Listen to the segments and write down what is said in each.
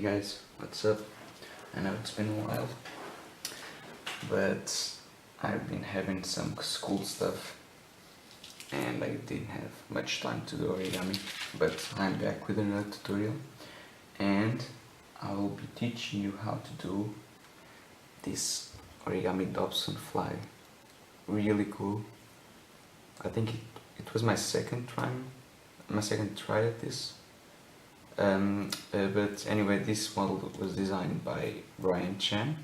guys, what's up? I know it's been a while, but I've been having some school stuff and I didn't have much time to do origami, but I'm back with another tutorial and I will be teaching you how to do this Origami Dobsonfly. Really cool. I think it was my second try at this. But anyway, this model was designed by Brian Chan.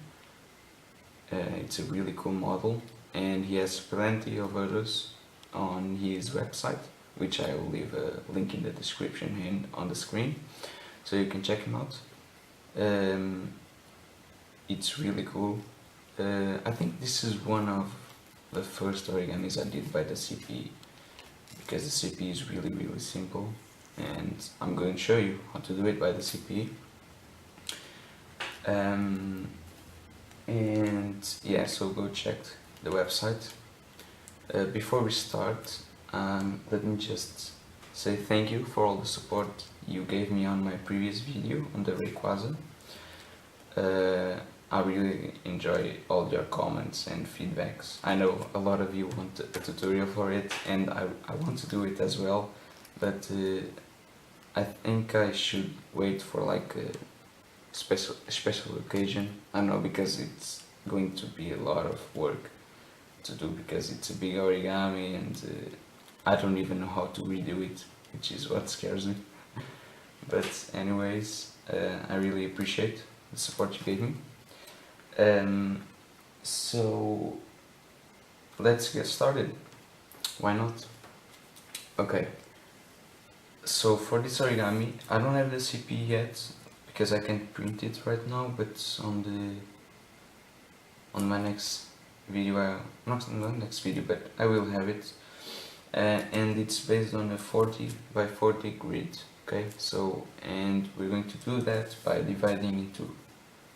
It's a really cool model and he has plenty of others on his website, which I will leave a link in the description and on the screen so you can check him out. It's really cool. I think this is one of the first origamis I did by the CP, because the CP is really simple and I'm going to show you how to do it by the CP. And yeah, so go check the website. Before we start, let me just say thank you for all the support you gave me on my previous video on the Rayquaza. I really enjoy all your comments and feedbacks. I know a lot of you want a tutorial for it and I want to do it as well, but I think I should wait for like a special occasion. I don't know, because it's going to be a lot of work to do because it's a big origami and I don't even know how to redo it, which is what scares me. But anyways, I really appreciate the support you gave me. So let's get started. Why not? Okay, so for this origami I don't have the CP yet because I can't print it right now, but on my next video, not on the next video, but I will have it, and it's based on a 40 by 40 grid. Okay, so and we're going to do that by dividing into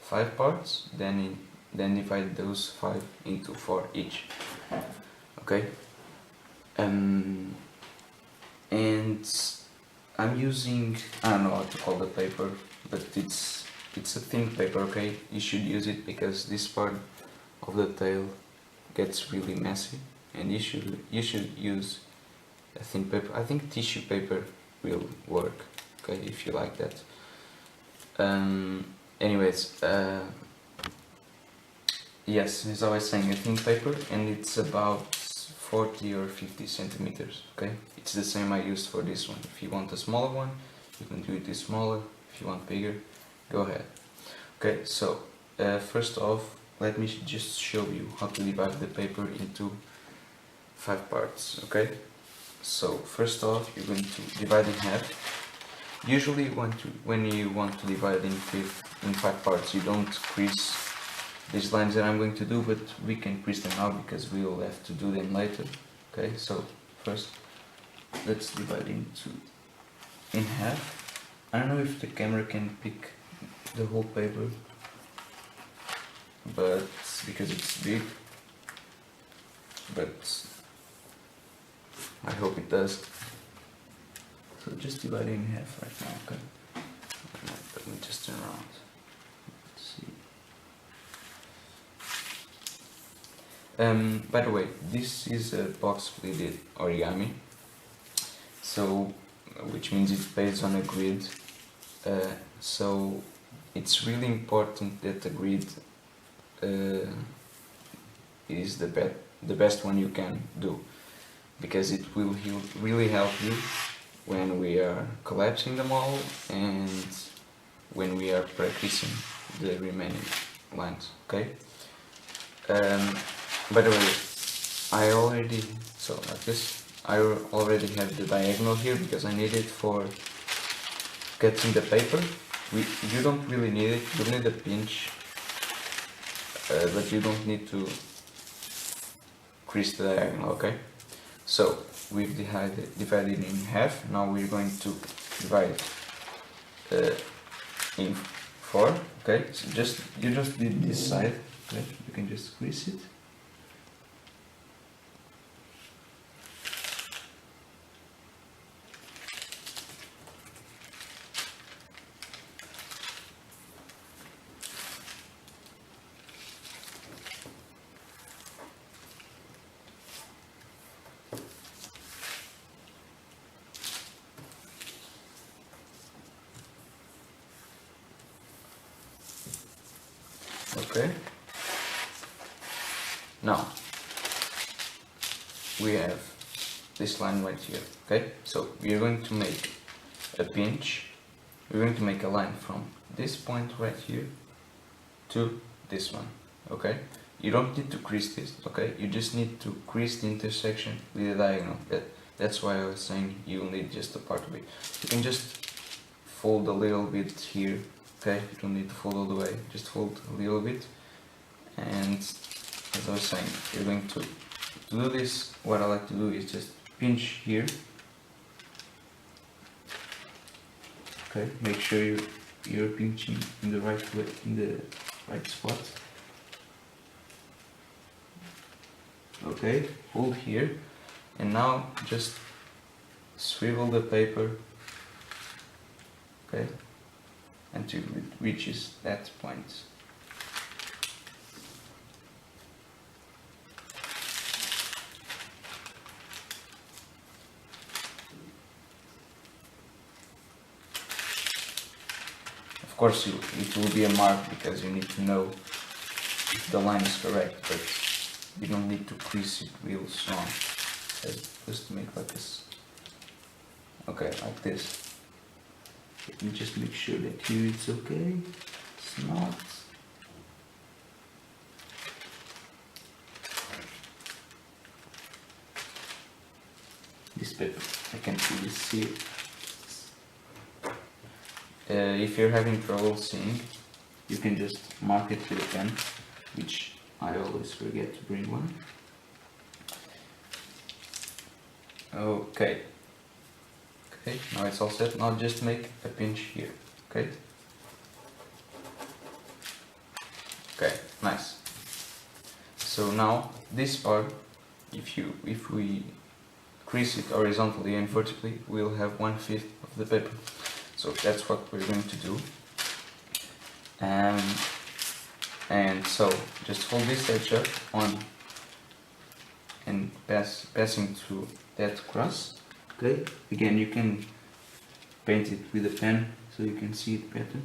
5 parts, then divide those 5 into 4 each. Okay, and I'm using, I don't know how to call the paper, but it's a thin paper. Okay, you should use it because this part of the tail gets really messy, and you should use a thin paper. I think tissue paper will work, okay, if you like that. Anyways, yes, as I was saying, a thin paper, and it's about 40 or 50 centimeters. Okay, it's the same I used for this one. If you want a smaller one, you can do it smaller. If you want bigger, go ahead. Okay, so first off, let me just show you how to divide the paper into 5 parts. Okay, so first off, you're going to divide in half. Usually when you want to divide in 5 parts, you don't crease these lines that I'm going to do, but we can crease them now because we will have to do them later. Okay, so first let's divide in half. I don't know if the camera can pick the whole paper, but because it's big, but I hope it does. So just divide in half right now. Okay, let me just turn around. Let's see. By the way, this is a box pleated origami, so which means it's based on a grid. So it's really important that the grid is the best one you can do, because it will really help you when we are collapsing the model and when we are practicing the remaining lines. Okay. By the way, I already have the diagonal here because I need it for cutting the paper. You don't really need it. You need a pinch, but you don't need to crease the diagonal. Okay, so we've divided in half. Now we're going to divide in 4. Okay, so you just did this side. Okay, you can just crease it. Okay. Now we have this line right here. Okay, so we are going to make a pinch. We're going to make a line from this point right here to this one. Okay, you don't need to crease this. Okay, you just need to crease the intersection with a diagonal. That's why I was saying you'll need just a part of it. You can just fold a little bit here. Okay, you don't need to fold all the way, just fold a little bit. And as I was saying, you're going to do this. What I like to do is just pinch here. Okay, make sure you're pinching in the right way, in the right spot. Okay, hold here, and now just swivel the paper. Okay, until it reaches that point. Of course, it will be a mark because you need to know if the line is correct, but you don't need to crease it real strong. Just to make like this. Okay, like this. Let me just make sure that here it's okay. It's not. This paper, I can't really see it. If you're having trouble seeing, you can just mark it with a pen, which I always forget to bring one. Okay. Okay, now it's all set. Now just make a pinch here. Okay. Okay, nice. So now this part, if we crease it horizontally and vertically, we'll have 1/5 of the paper. So that's what we're going to do. And so just hold this edge up on and passing through that cross. Okay. Again, you can paint it with a pen so you can see it better.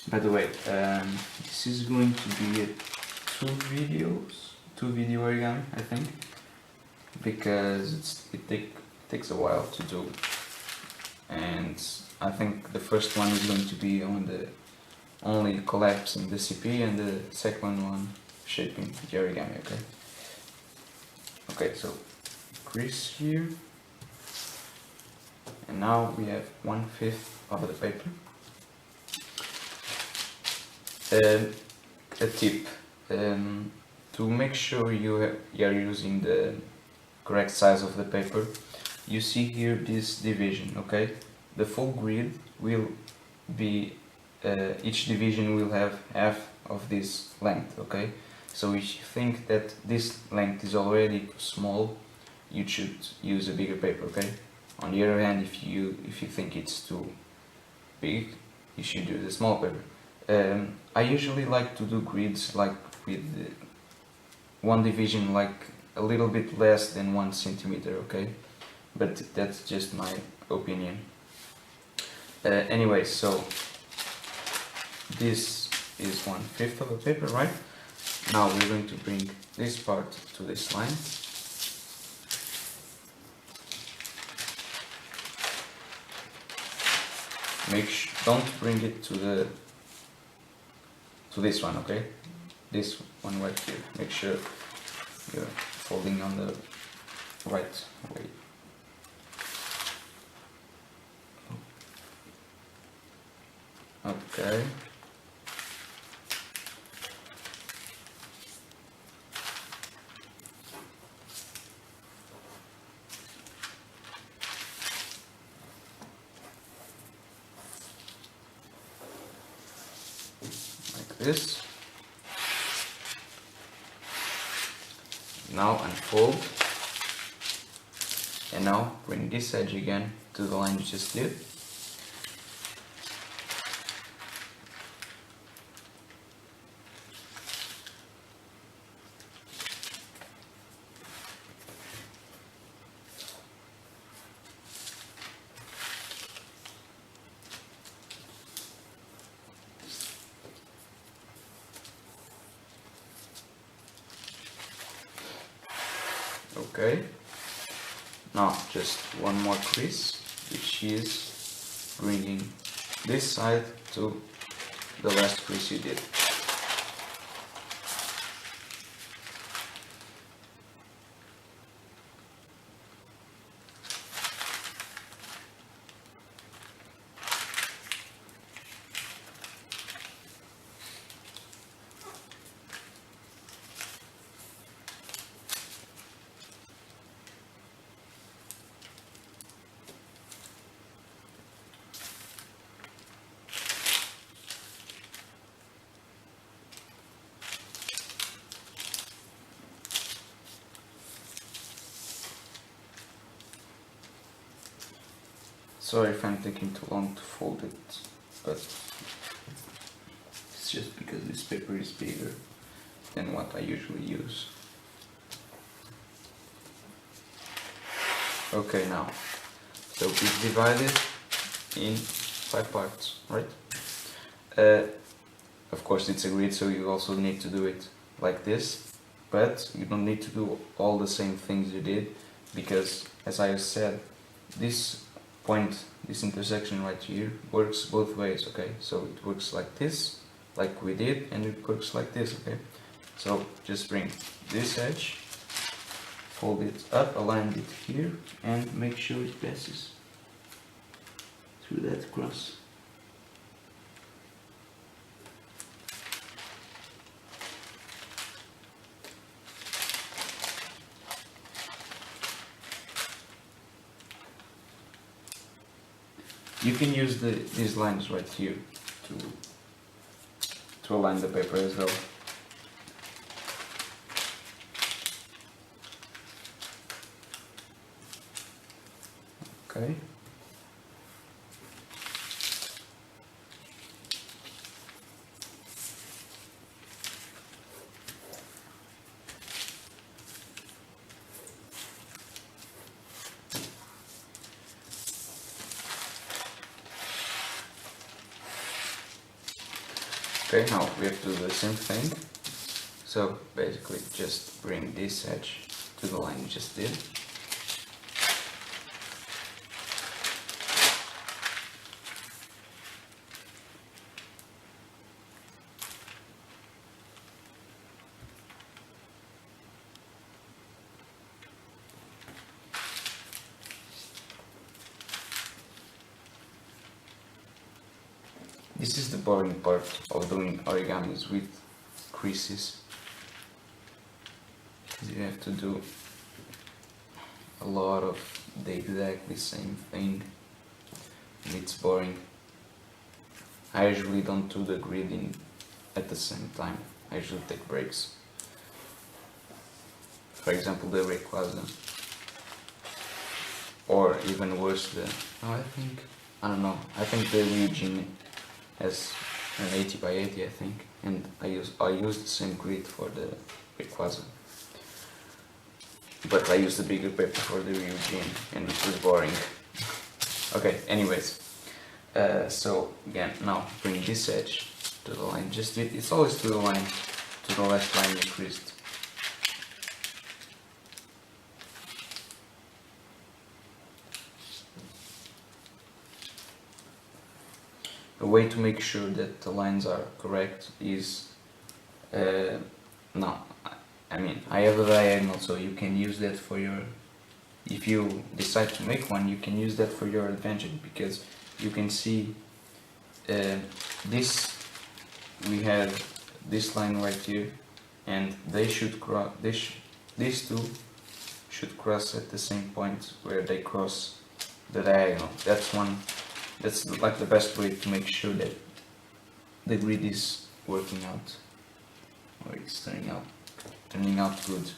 By the way, this is going to be two video origami, I think, because it takes a while to do, and I think the first one is going to be on the only collapsing the CP, and the second one shaping the origami. Okay. Okay, so crease here, and now we have 1/5 of the paper. A tip, to make sure you are using the correct size of the paper, you see here this division. Okay, the full grid will be, each division will have half of this length. Okay, so if you think that this length is already too small, you should use a bigger paper. Okay, on the other hand, if you think it's too big, you should use a small paper. I usually like to do grids like with one division like a little bit less than 1 centimeter, okay? But that's just my opinion. Anyway, so this is 1/5 of the paper, right? Now we're going to bring this part to this line. Don't bring it to this one, okay? This one right here. Make sure you're folding on the right way. Okay. Like this. Now unfold, and now bring this edge again to the line you just did. Okay. Now just one more crease, which is bringing this side to the last crease you did. Sorry if I'm taking too long to fold it, but it's just because this paper is bigger than what I usually use. Okay, now, so we've divided in 5 parts, right? Of course it's a grid, so you also need to do it like this, but you don't need to do all the same things you did, because as I said, this point, this intersection right here, works both ways, okay? So it works like this, like we did, and it works like this, okay? So just bring this edge, fold it up, align it here, and make sure it passes through that cross. You can use these lines right here to align the paper as well. Okay. Okay, now we have to do the same thing. So basically just bring this edge to the line we just did. This is the boring part of doing origamis with creases. You have to do a lot of the exactly same thing, and it's boring. I usually don't do the gridding at the same time. I usually take breaks. For example, the Rayquaza, or even worse, I think the Ryujin has an 80 by 80, I think, and I use the same grid for the Rayquaza, but I use the bigger paper for the Ryujin, and it was boring. Okay, anyways, so again, now bring this edge to the line. It's always to the line, to the last line you creased. A way to make sure that the lines are correct is, I have a diagonal, so you can use that for your, if you decide to make one, you can use that for your advantage, because you can see we have this line right here, and they should cross, these two should cross at the same point where they cross the diagonal. That's like the best way to make sure that the grid is working out, or it's turning out good.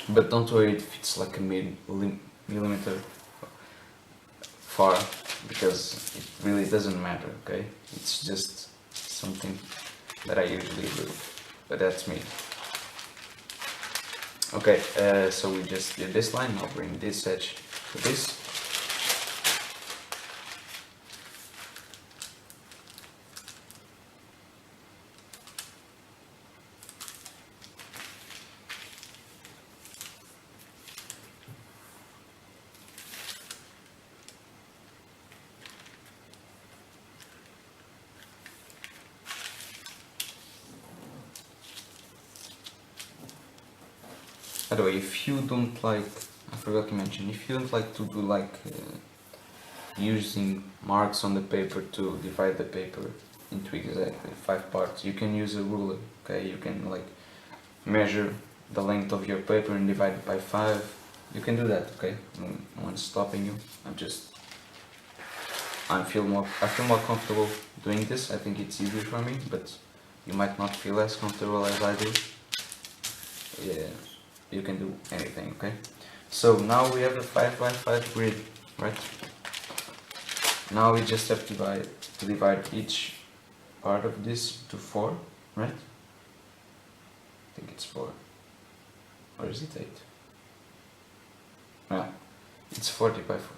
But don't worry if it's like a millimeter far, because it really doesn't matter, okay? It's just something that I usually do, but that's me. Okay, so we just did this line. I'll bring this edge to this. by the way, if you don't like, I forgot to mention, if you don't like to do like using marks on the paper to divide the paper into exactly 5 parts, you can use a ruler. Okay, you can like measure the length of your paper and divide it by 5. You can do that. Okay, no one's stopping you. I feel more comfortable doing this. I think it's easier for me, but you might not feel as comfortable as I do. Yeah, you can do anything. Okay, so now we have a 5 by 5 grid, right? Now we just have to divide each part of this to 4, right? I think it's 4. Or is it 8? No, it's 40 by 4.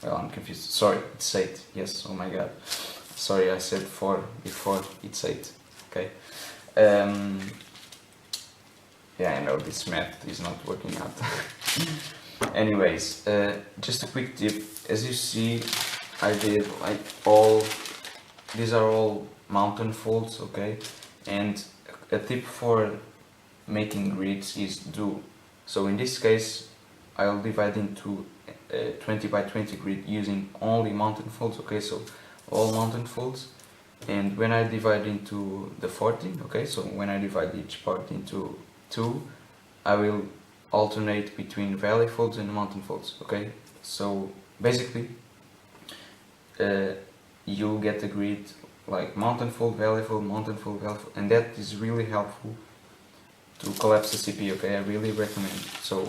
Well, I'm confused. Sorry, it's 8. Yes, oh my god. Sorry, I said 4 before. It's 8. Okay. Yeah, I know this math is not working out. Anyways, just a quick tip. As you see, I did like these are all mountain folds, okay? And a tip for making grids is so in this case I'll divide into 20 by 20 grid using only mountain folds, okay? So all mountain folds. And when I divide into the 40, okay, so when I divide each part into 2, I will alternate between valley folds and mountain folds, okay? So basically you'll get a grid like mountain fold, valley fold, mountain fold, valley fold, and that is really helpful to collapse the CPU, okay? I really recommend it. So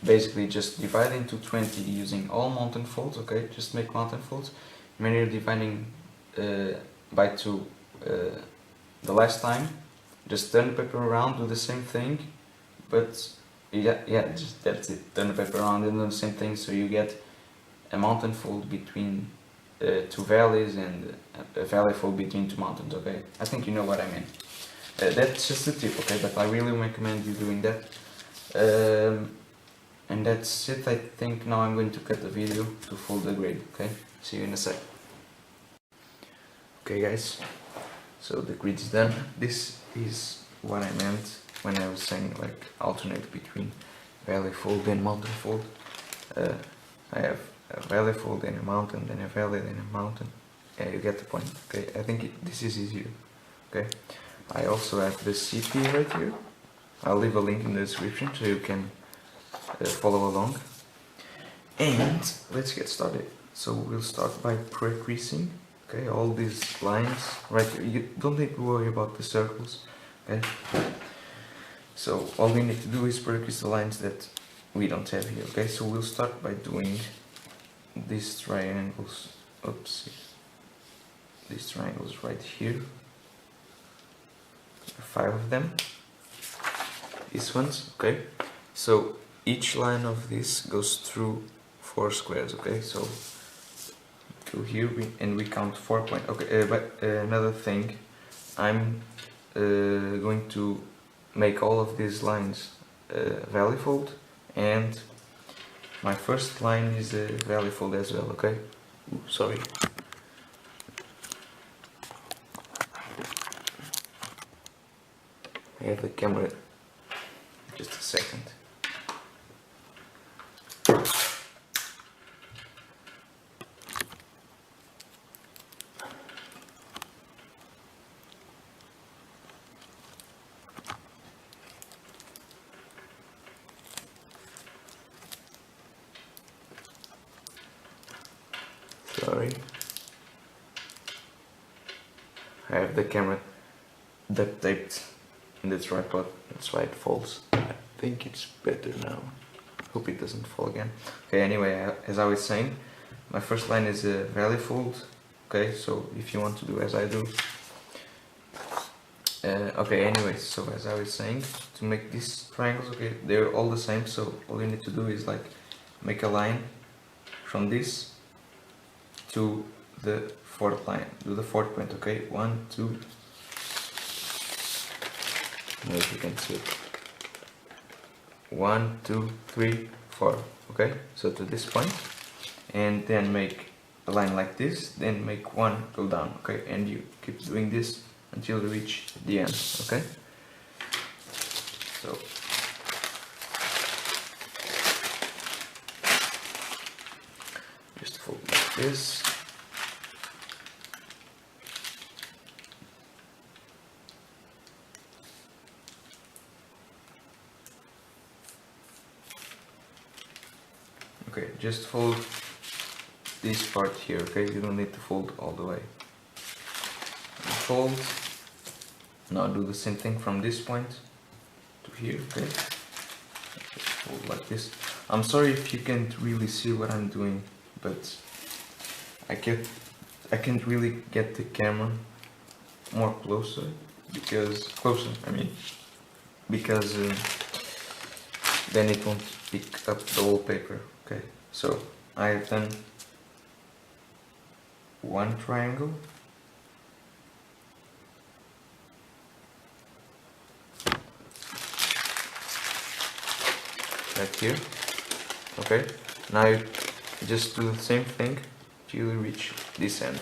basically just divide into 20 using all mountain folds, okay? Just make mountain folds. When you're dividing by 2 the last time, just turn the paper around, do the same thing, but just that's it. Turn the paper around and do the same thing, so you get a mountain fold between 2 valleys and a valley fold between 2 mountains, okay? I think you know what I mean. That's just a tip, okay? But I really recommend you doing that. And that's it. I think now I'm going to cut the video to fold the grid, okay? See you in a sec. Okay guys, so the grid is done. This is what I meant when I was saying like alternate between valley fold and mountain fold. I have a valley fold, then a mountain, then a valley, then a mountain. Yeah, you get the point. Okay, I think this is easier. Okay, I also have the CP right here. I'll leave a link in the description so you can follow along. And let's get started. So we'll start by pre-creasing. Okay, all these lines right here. You don't need to worry about the circles. Okay. So all we need to do is pre-crease the lines that we don't have here. Okay, so we'll start by doing these triangles. Oops. These triangles right here. 5 of them. These ones. Okay. So each line of this goes through 4 squares. Okay, so to here we count 4 points. Okay, but another thing, I'm going to make all of these lines valley fold, and my first line is a valley fold as well. Okay. Ooh, sorry. I have the camera. Just a second. Sorry. I have the camera duct taped in the tripod, that's why it falls. I think it's better now. Hope it doesn't fall again. Okay, anyway, as I was saying, my first line is a valley fold. Okay, so if you want to do as I do. Okay, anyway, so as I was saying, to make these triangles, okay, they're all the same, so all you need to do is like make a line from this to the 4th line. Do the 4th point, okay? 1, 2. I don't know if you can see it. 1, 2, 3, 4. Okay, so to this point, and then make a line like this, then make 1 go down. Okay, and you keep doing this until you reach the end. Okay. So just fold like this. Okay, just fold this part here, okay? You don't need to fold all the way. Fold. Now do the same thing from this point to here, okay? Just fold like this. I'm sorry if you can't really see what I'm doing, but I can't really get the camera more closer because then it won't pick up the wallpaper. Okay, so I have done one triangle. Right here. Okay, now you just do the same thing till you reach this end.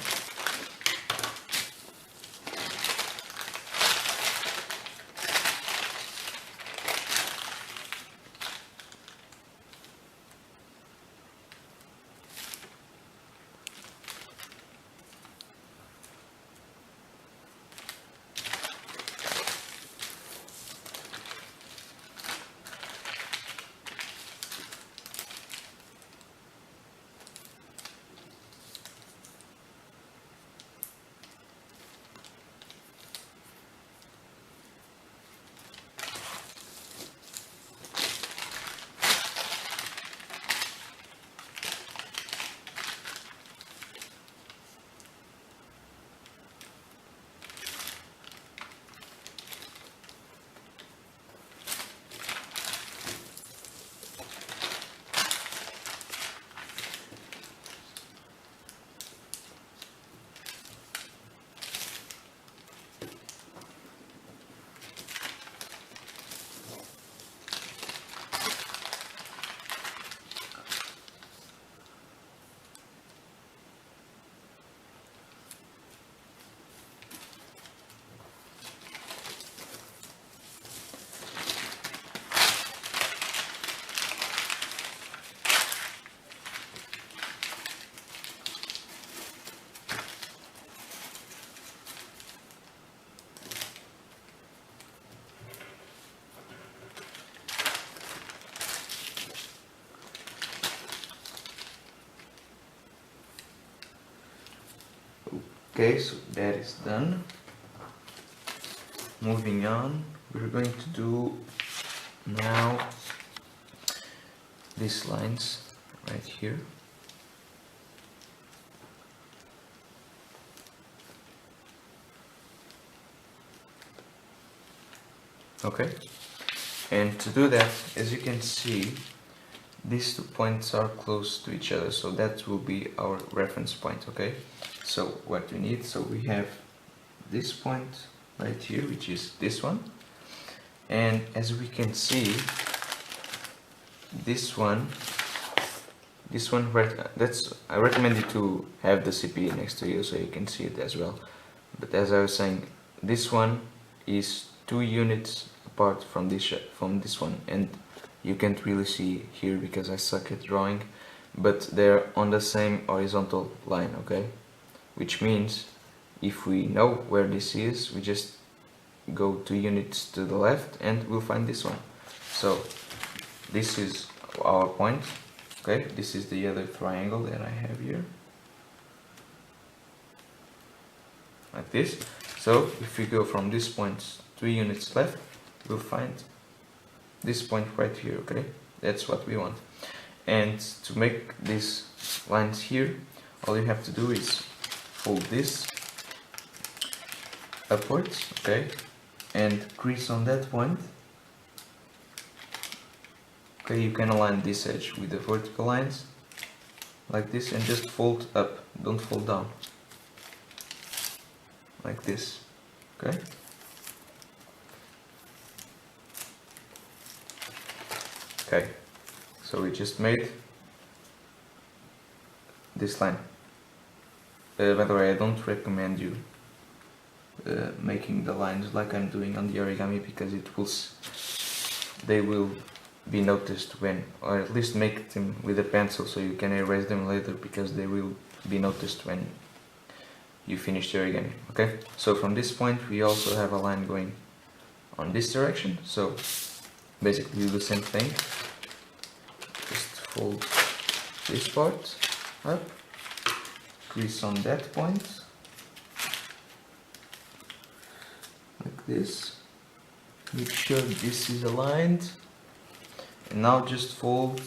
Okay, so that is done. Moving on, we're going to do now these lines right here. Okay, and to do that, as you can see, these 2 points are close to each other, so that will be our reference point. Okay, so what we need, so we have this point right here, which is this one, and as we can see, this one that's, I recommend you to have the CP next to you so you can see it as well. But as I was saying, this one is 2 units apart from this one, and you can't really see here because I suck at drawing, but they're on the same horizontal line. Okay, which means if we know where this is, we just go 2 units to the left and we'll find this one. So this is our point. Okay, this is the other triangle that I have here, like this. So if we go from this point 3 units left, we'll find this point right here. Okay, that's what we want. And to make these lines here, all you have to do is fold this upwards, okay, and crease on that point. Okay, you can align this edge with the vertical lines like this and just fold up, don't fold down, like this. Okay, okay, so we just made this line. By the way, I don't recommend you making the lines like I'm doing on the origami, because it will they will be noticed when, or at least make them with a pencil so you can erase them later, because they will be noticed when you finish the origami. Okay, so from this point we also have a line going on this direction, so basically do the same thing. Just fold this part up, crease on that point like this, make sure this is aligned, and now just fold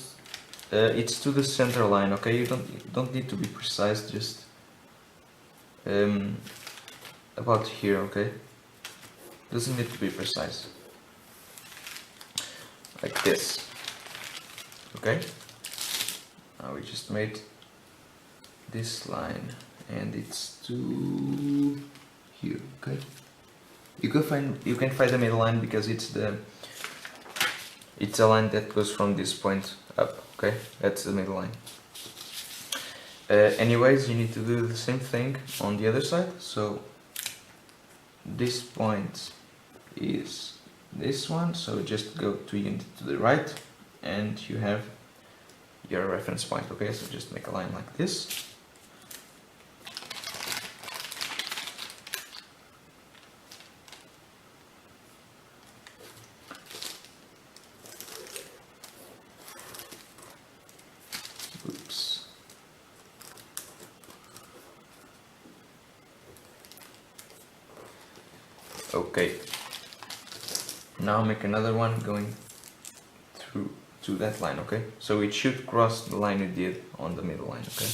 it's to the center line. Okay, you don't need to be precise, just about here. Okay, doesn't need to be precise, like this. Okay, now we just made this line and it's to here. Okay, you can find the middle line because it's a line that goes from this point up. Okay, that's the middle line. Anyways, you need to do the same thing on the other side. So this point is this one, so just go 2 units to the right and you have your reference point. Okay, so just make a line like this. Oops. Okay, now make another one going through to that line. Okay, so it should cross the line you did on the middle line. Okay,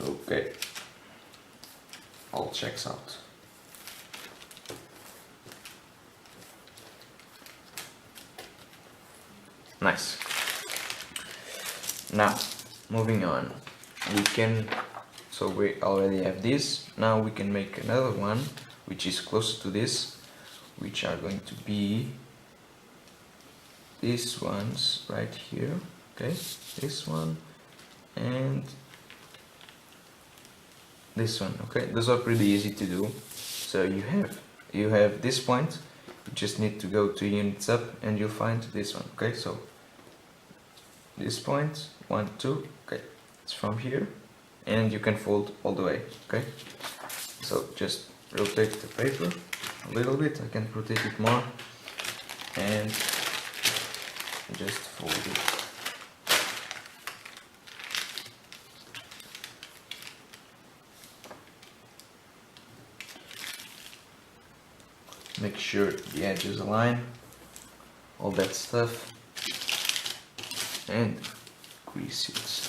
okay, all checks out. Nice. Now, moving on, we can, so we already have this, now we can make another one which is closer to this, which are going to be these ones right here. Okay, this one and this one. Okay, those are pretty easy to do. So you have this point, you just need to go 2 units up and you'll find this one. Okay, so this point 1 2, okay, it's from here and you can fold all the way. Okay, so just rotate the paper a little bit, I can rotate it more, and just fold it. Make sure the edges align, all that stuff, and grease it.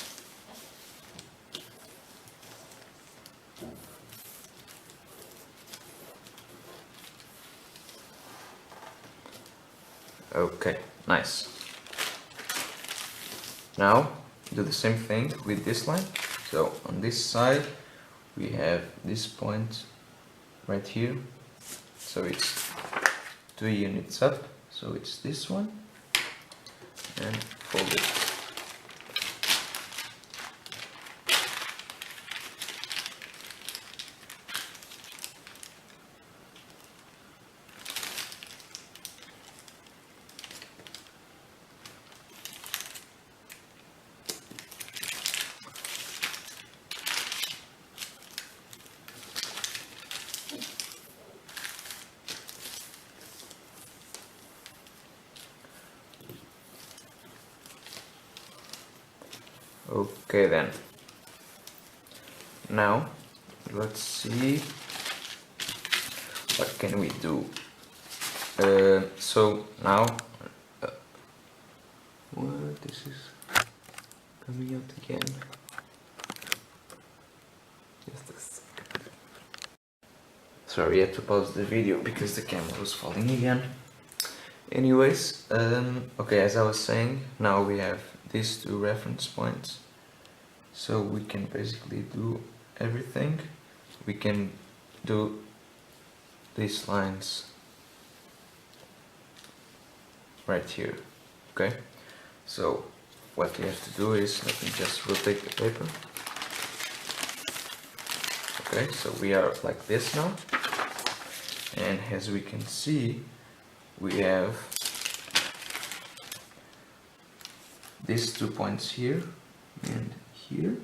Okay, nice. Now do the same thing with this line. So on this side we have this point right here, so it's 2 units up, so it's this one, and fold it. Okay then, now let's see what can we do. So now what, this is coming out again, just a second. Sorry, I had to pause the video because the camera was falling again. Anyways, okay, as I was saying, now we have these 2 reference points, so we can basically do everything. We can do these lines right here. Okay, so what you have to do is, let me just rotate the paper. Okay, so we are like this now, and as we can see, we have these 2 points here and here,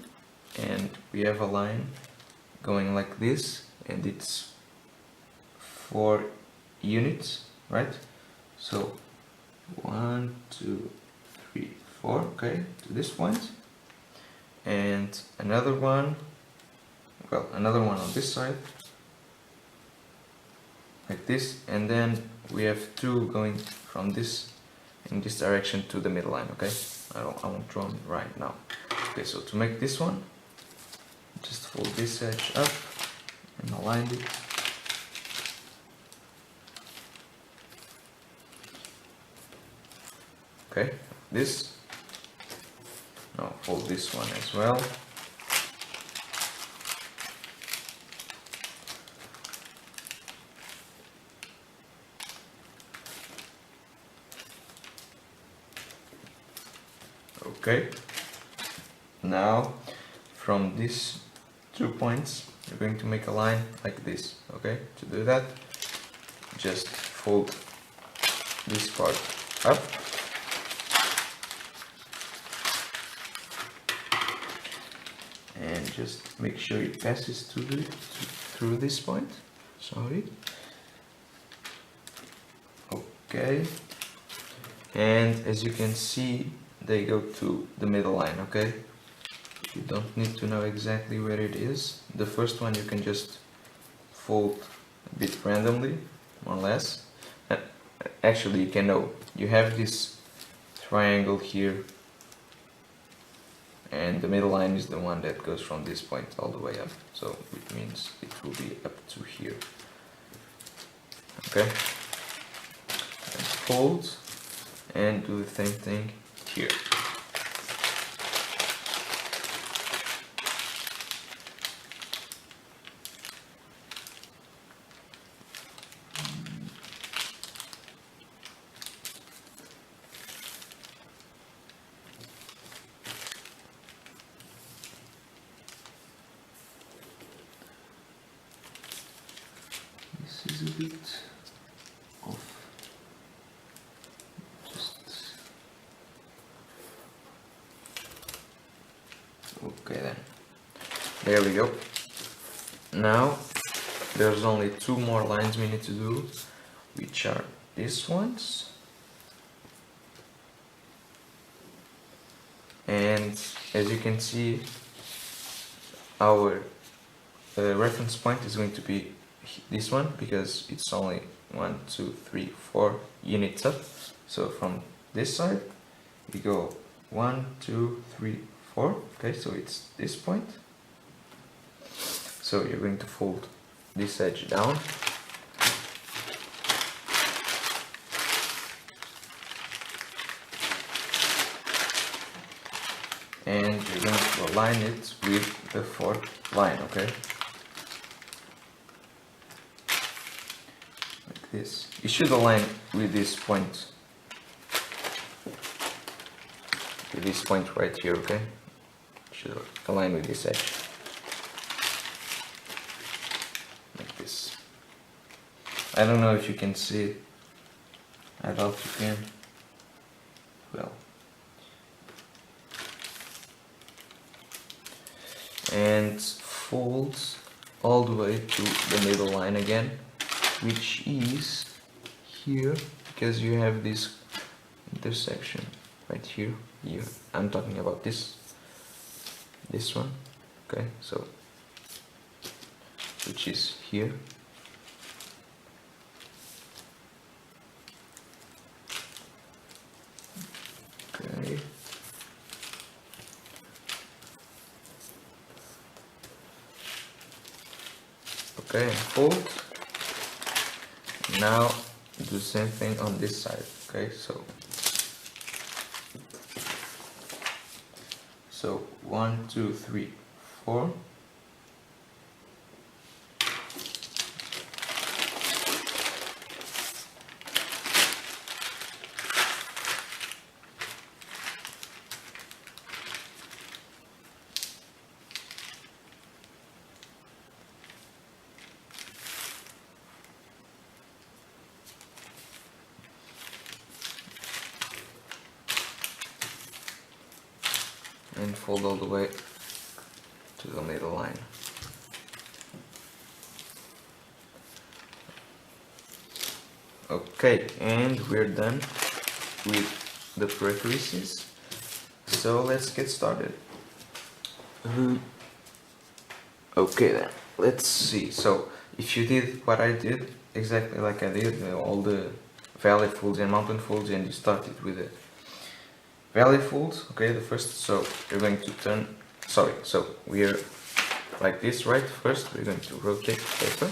and we have a line going like this, and it's 4 units, right? So 1, 2, 3, 4, okay, to this point, and another one, well, another one on this side, like this, and then we have 2 going from this in this direction to the middle line. Okay, I won't draw it right now. Okay, so to make this one, just fold this edge up and align it. Okay, this, now fold this one as well. Okay, now from these 2 points you're going to make a line like this. Okay, to do that, just fold this part up and just make sure it passes through this point. Sorry. Okay, and as you can see, they go to the middle line. Okay, you don't need to know exactly where it is. The first one you can just fold a bit randomly, more or less. Actually, you can know you have this triangle here, and the middle line is the one that goes from this point all the way up, so it means it will be up to here. Okay, and fold and do the same thing here. This is a bit off. Okay then, there we go. Now there's only 2 more lines we need to do, which are these ones, and as you can see, our reference point is going to be this one, because it's only 1, 2, 3, 4 units up. So from this side we go 1, 2, 3, 4. Okay, so it's this point. So you're going to fold this edge down, and you're going to align it with the 4th line. Okay, like this. You should align with this point, right here. Okay, should align with this edge, like this. I don't know if you can see it. I doubt you can. Well, and fold all the way to the middle line again, which is here, because you have this intersection right here. I'm talking about this one. Okay, so which is here. Okay, okay, and fold. Now do the same thing on this side. Okay, so 1, 2, 3, 4. and fold all the way to the middle line. Okay, and we're done with the Precreases, so let's get started. Okay then, let's see. So if you did what I did, exactly like I did, all the valley folds and mountain folds, and you started with the valley folds, okay, the first, so you're going to turn, so we're like this, right? First we're going to rotate the paper.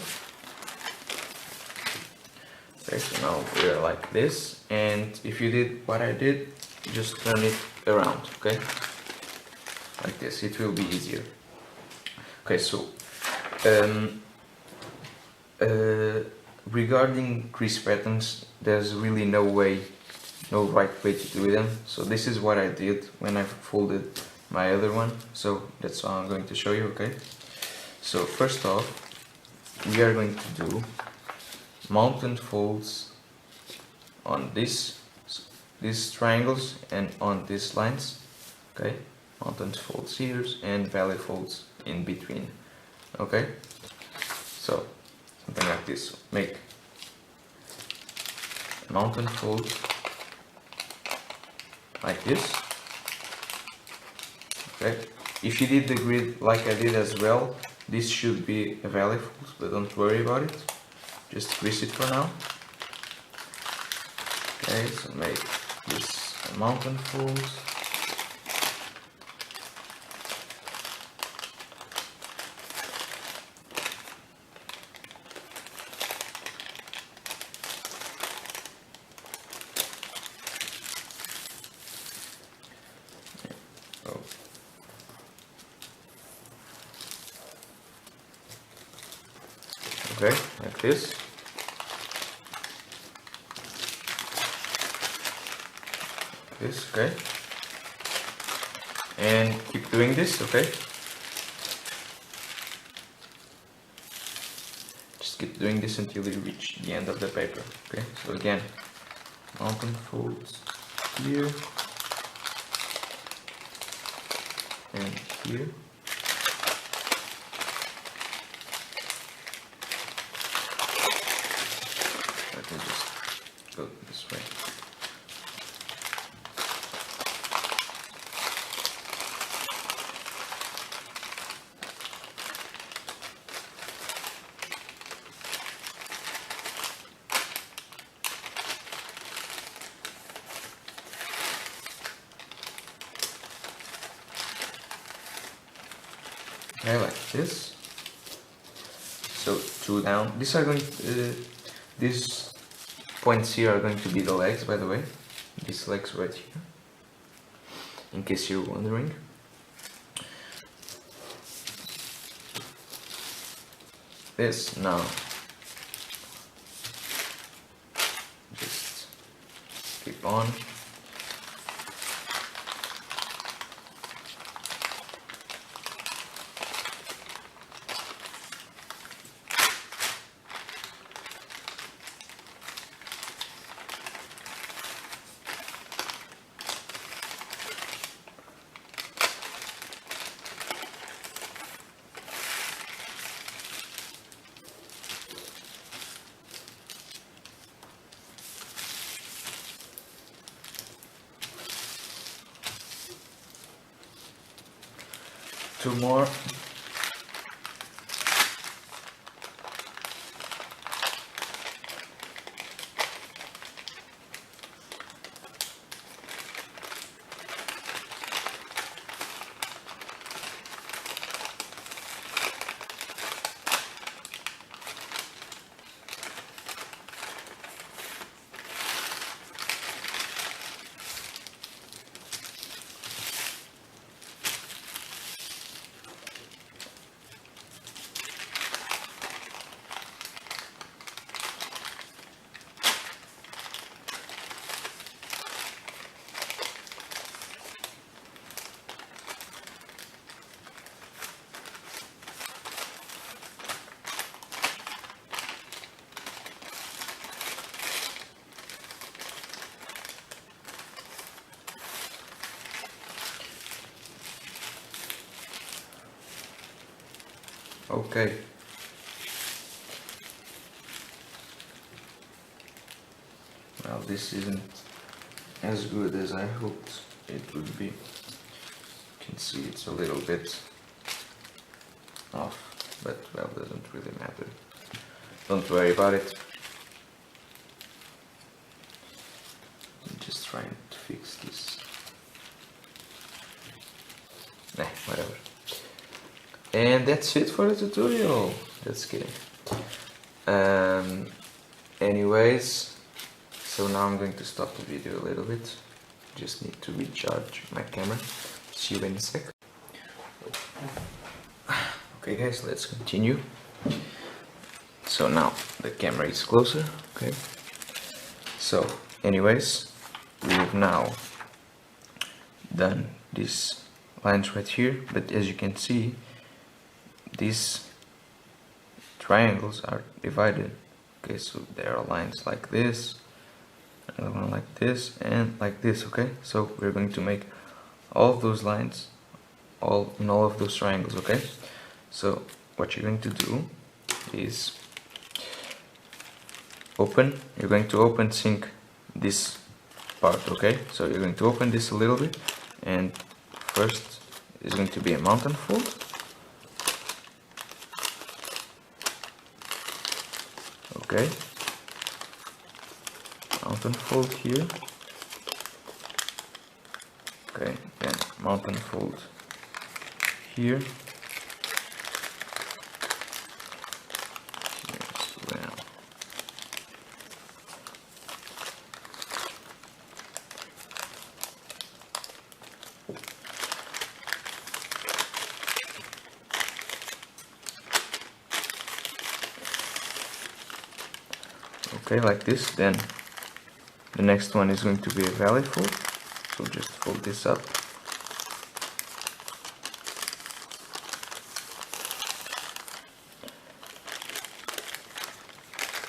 Okay, so now we're like this, and if you did what I did, just turn it around, okay? Like this, it will be easier. Okay, so regarding crease patterns, there's really no right way to do them. So this is what I did when I folded my other one. So that's what I'm going to show you, okay? So first off, we are going to do mountain folds on these triangles and on these lines, okay? Mountain folds here and valley folds in between, okay? So something like this, make a mountain fold like this, okay? If you did the grid like I did as well, this should be a valley fold, but don't worry about it, just crease it for now. Okay, so make this a mountain fold. Okay, like this. Okay. And keep doing this, okay? Just keep doing this until you reach the end of the paper, okay? So again, mountain folds here and here. Let me just go this way. Okay, like this. So two down. These are going. These points here are going to be the legs, by the way. These legs right here. In case you're wondering. This now. Just keep on. Two more. Okay. Well, this isn't as good as I hoped it would be. You can see it's a little bit off, but well, doesn't really matter. Don't worry about it. I'm just trying to fix this. Nah, whatever. And that's it for the tutorial. Just kidding. Anyways, so now I'm going to stop the video a little bit. Just need to recharge my camera. See you in a sec. Okay guys, let's continue. So now the camera is closer, okay? So anyways, we have now done these lines right here, but as you can see, these triangles are divided. Okay, so there are lines like this, another one like this, and like this, okay? So we're going to make all of those lines in all of those triangles, okay? So what you're going to do is you're going to open sync this part, okay? So you're going to open this a little bit, and first is going to be a mountain fold. Okay, mountain fold here. Okay, then mountain fold here. Here as well. Okay, like this. Then the next one is going to be a valley fold, so just fold this up.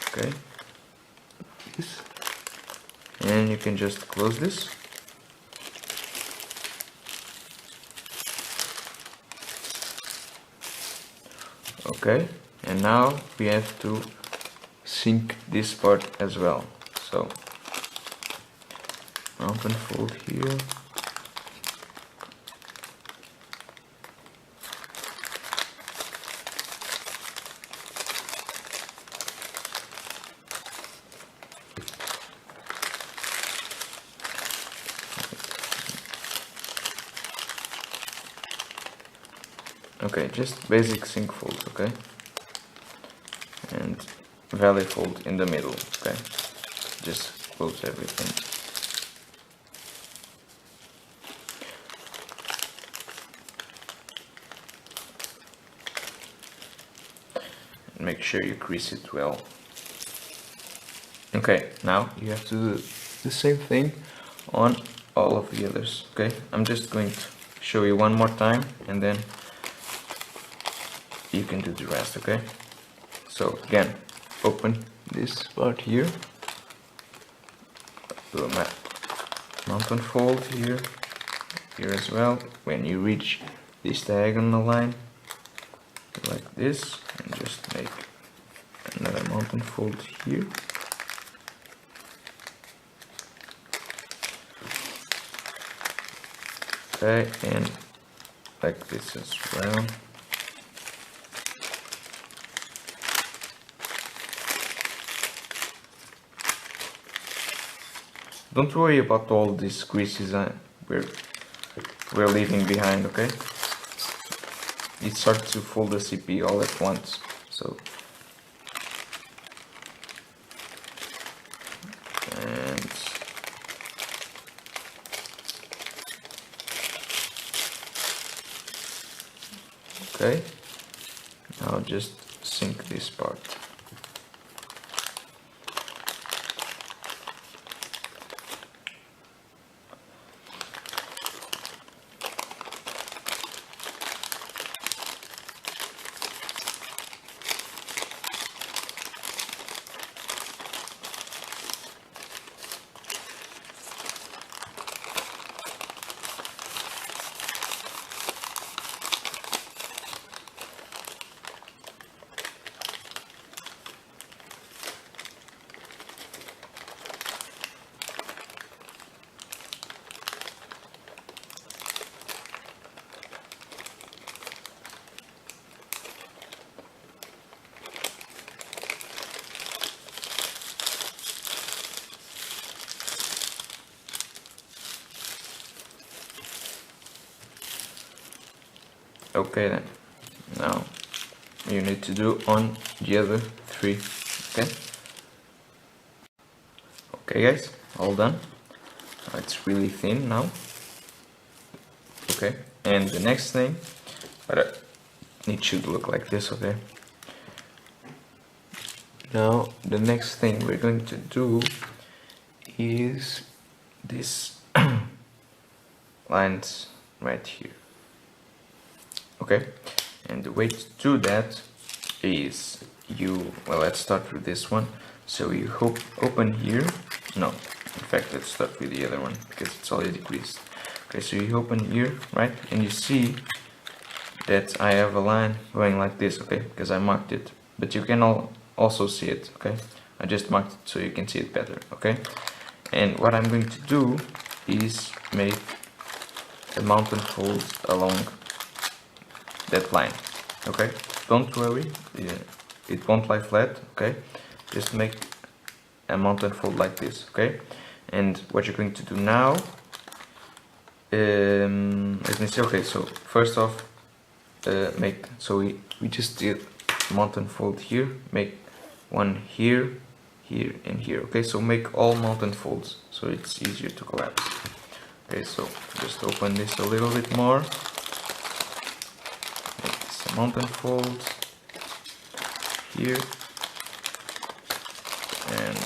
Okay, this, and you can just close this. Okay, and now we have to sync this part as well. So mountain fold here. Okay, just basic sync folds, okay? And valley fold in the middle, okay? Just close everything. And make sure you crease it well. Okay, now you have to do the same thing on all of the others, okay? I'm just going to show you one more time, and then you can do the rest, okay? So again, open this part here, do a mountain fold here as well. When you reach this diagonal line, like this, and just make another mountain fold here. Okay, and like this as well. Don't worry about all these creases we're leaving behind, okay? It's hard to fold the CP all at once, so. And okay, now just sync this part. Okay then, now you need to do on the other 3, okay? Okay guys, all done. It's really thin now. Okay, and the next thing, but it should look like this, okay? Now the next thing we're going to do is this lines right here. Okay, and the way to do that is well, let's start with this one. So you open here. No, in fact, let's start with the other one because it's already creased. Okay, so you open here, right, and you see that I have a line going like this, okay, because I marked it, but you can also see it, okay? I just marked it so you can see it better, okay? And what I'm going to do is make a mountain fold along that line, okay? Don't worry, it won't lie flat, okay? Just make a mountain fold like this, okay? And what you're going to do now, let me see, okay, so first off, we just did mountain fold here, make one here, here and here, okay? So make all mountain folds so it's easier to collapse. Okay, so just open this a little bit more, make this a mountain fold here, and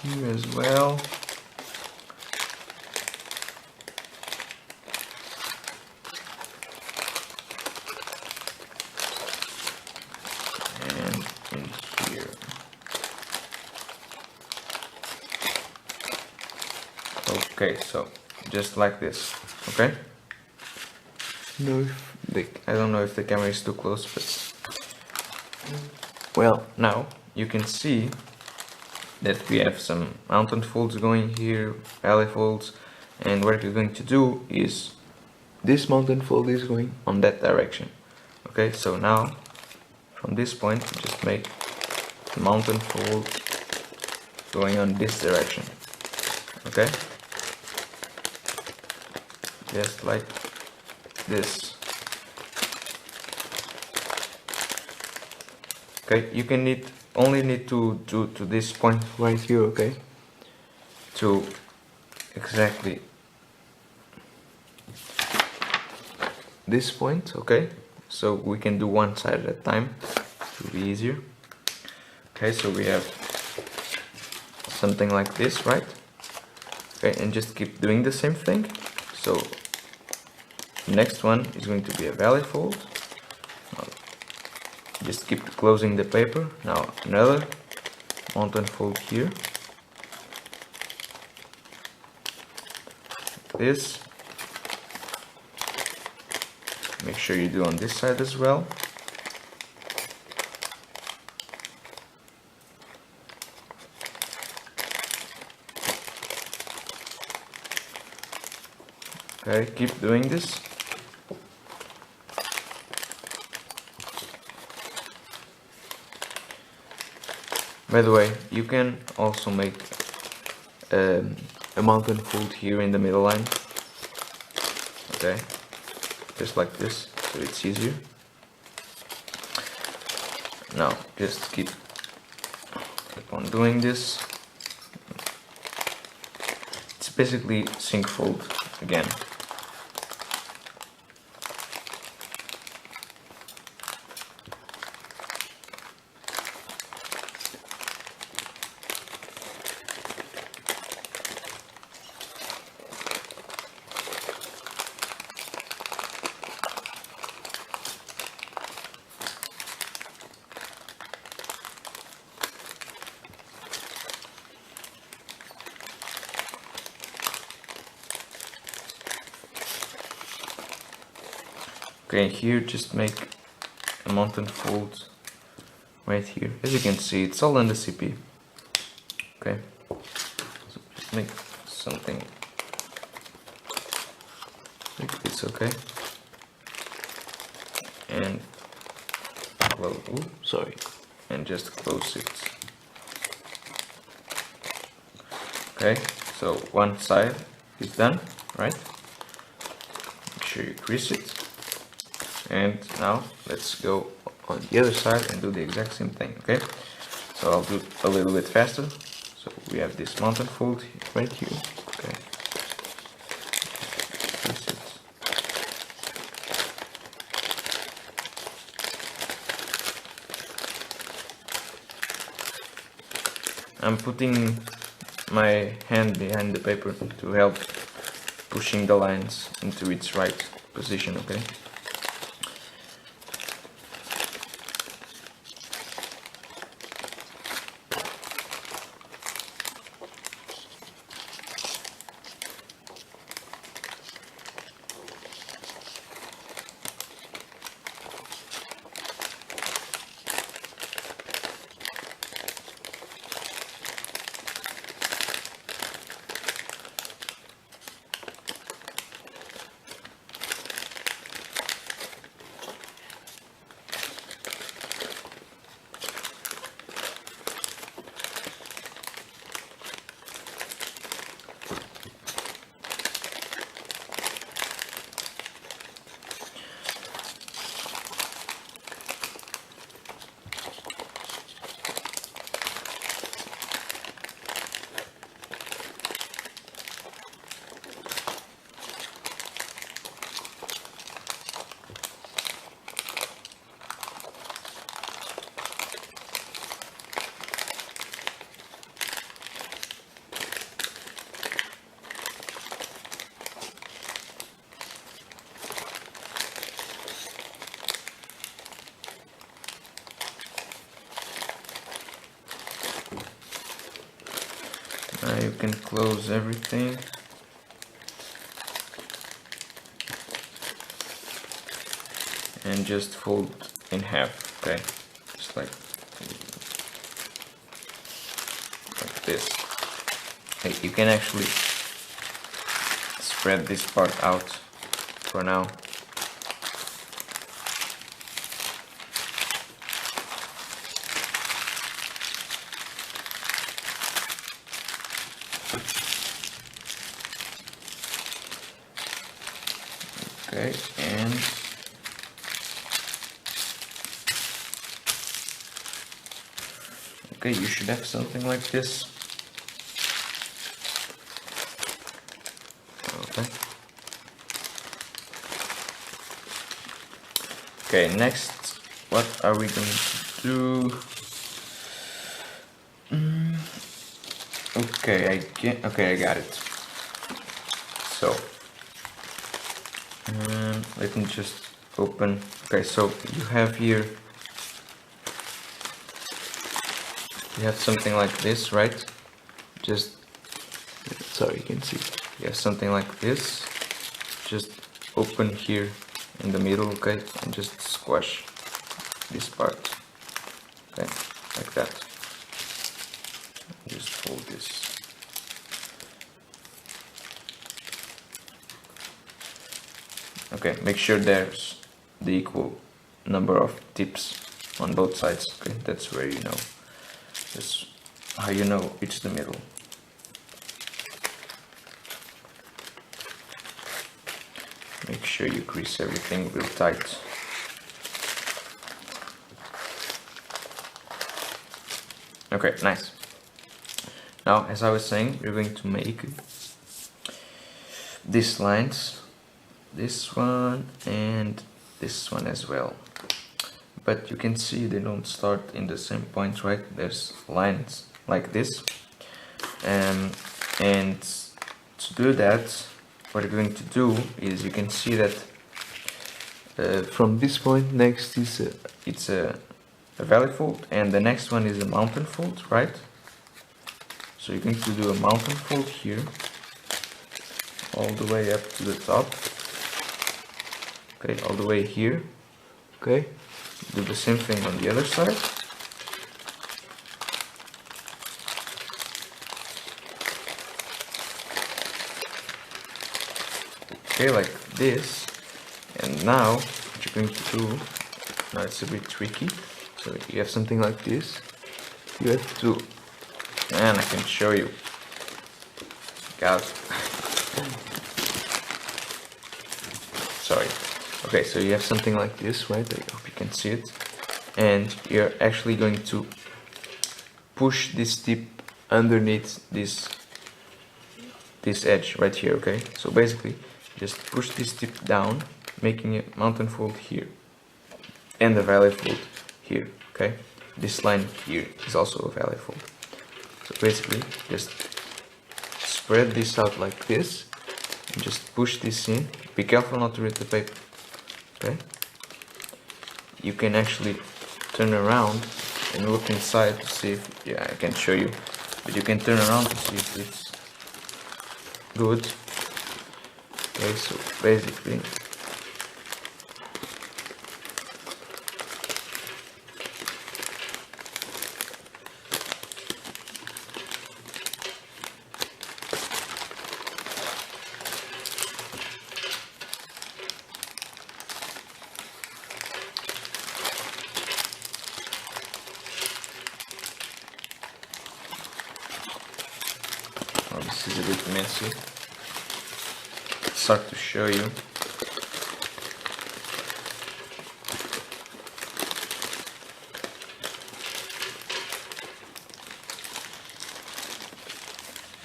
here as well. And in here. Okay, so just like this, okay? No, I don't know if the camera is too close, but well, now you can see that we have some mountain folds going here, valley folds, and what we're going to do is this mountain fold is going on that direction. Okay, so now from this point just make the mountain fold going on this direction. Okay, just like this. Okay, you can only need to this point right here, okay, to exactly this point, okay, so we can do one side at a time to be easier. Okay, so we have something like this, right? Okay, and just keep doing the same thing. So the next one is going to be a valley fold. Just keep closing the paper. Now another mountain fold here. This. Make sure you do on this side as well. Okay, keep doing this. By the way, you can also make a mountain fold here in the middle line. Okay, just like this, so it's easier. Now, just keep on doing this. It's basically sync fold again. Okay, here just make a mountain fold right here. As you can see, it's all in the CP. Okay, so just make something like this, okay? And close, sorry, and just close it. Okay, so one side is done, right? sure you crease it. And now let's go on the other side and do the exact same thing, okay? So I'll do it a little bit faster. So we have this mountain fold right here, okay? Crease it. I'm putting my hand behind the paper to help pushing the lines into its right position, okay? Now you can close everything. And just fold in half, okay? Just like this. Hey, you can actually spread this part out for now. Okay, and okay, you should have something like this. Okay. Okay, next, what are we going to do? Okay, I got it. So, let me just open. Okay, so you have here, you have something like this, right? Just, sorry, you can see. You have something like this. Just open here in the middle, okay, and just squash this part, okay, like that. Just fold this. Okay, make sure there's the equal number of tips on both sides, okay, that's where you know, that's how you know it's the middle. Make sure you grease everything real tight. Okay, nice. Now, as I was saying, we're going to make these lines, this one and this one as well. But you can see they don't start in the same point, right? There's lines like this. And to do that, what we're going to do is, you can see that from this point next is it's a valley fold, and the next one is a mountain fold, right? So you're going to do a mountain fold here, all the way up to the top. Okay, all the way here. Okay, do the same thing on the other side. Okay, like this. And now what you're going to do, now it's a bit tricky. So you have something like this. You have to, and I can show you. God. sorry. Okay, so you have something like this, right? I hope you can see it. And you're actually going to push this tip underneath this edge right here, okay? So basically, just push this tip down, making a mountain fold here, and a valley fold here, okay? This line here is also a valley fold. So basically, just spread this out like this, and just push this in. Be careful not to rip the paper, okay? You can actually turn around and look inside to see if, yeah, I can show you, but you can turn around to see if it's good. Okay, so basically this is a bit messy. It's hard to show you.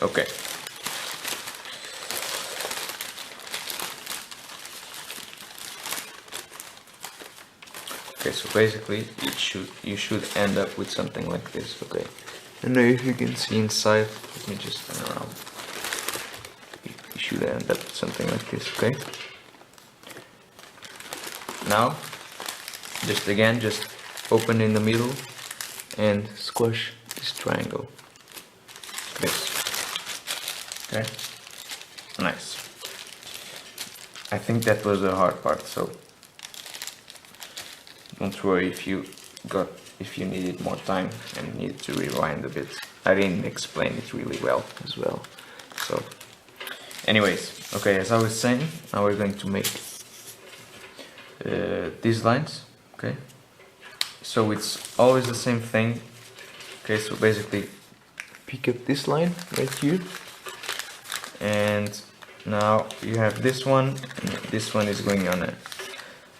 Okay. Okay, so basically you should end up with something like this, okay? I don't know if you can see inside. Let me just turn around. You should end up with something like this, okay? Now, just open in the middle and squash this triangle. This. Okay? Nice. I think that was the hard part, so don't worry if you needed more time and needed to rewind a bit. I didn't explain it really well as well. So anyways, okay, as I was saying, now we're going to make these lines, okay? So it's always the same thing. Okay, so basically pick up this line right here, and now you have this one, and this one is going on a,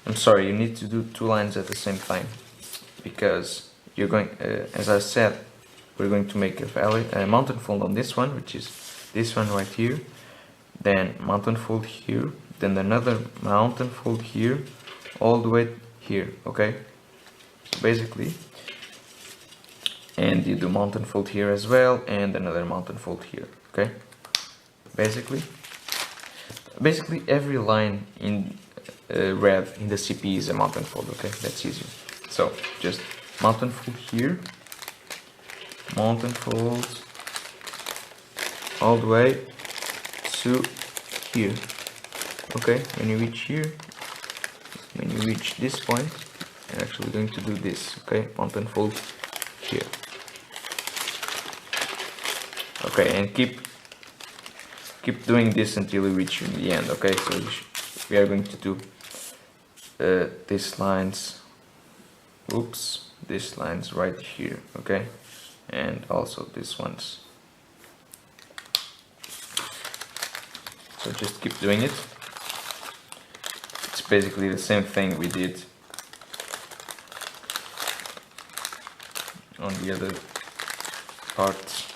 I'm sorry, you need to do two lines at the same time, because you're going, as I said, we're going to make a mountain fold on this one, which is this one right here, then mountain fold here, then another mountain fold here, all the way here, okay? So basically, and you do mountain fold here as well, and another mountain fold here, okay? Basically every line in red in the CP is a mountain fold, okay? That's easy. So just mountain fold here, mountain fold all the way to here, okay? When you reach here, when you reach this point, you're actually going to do this, okay? Mountain fold here, okay? And keep doing this until you reach the end, okay? So we are going to do these lines, oops, these lines right here, okay? And also these ones. So just keep doing it. It's basically the same thing we did on the other parts.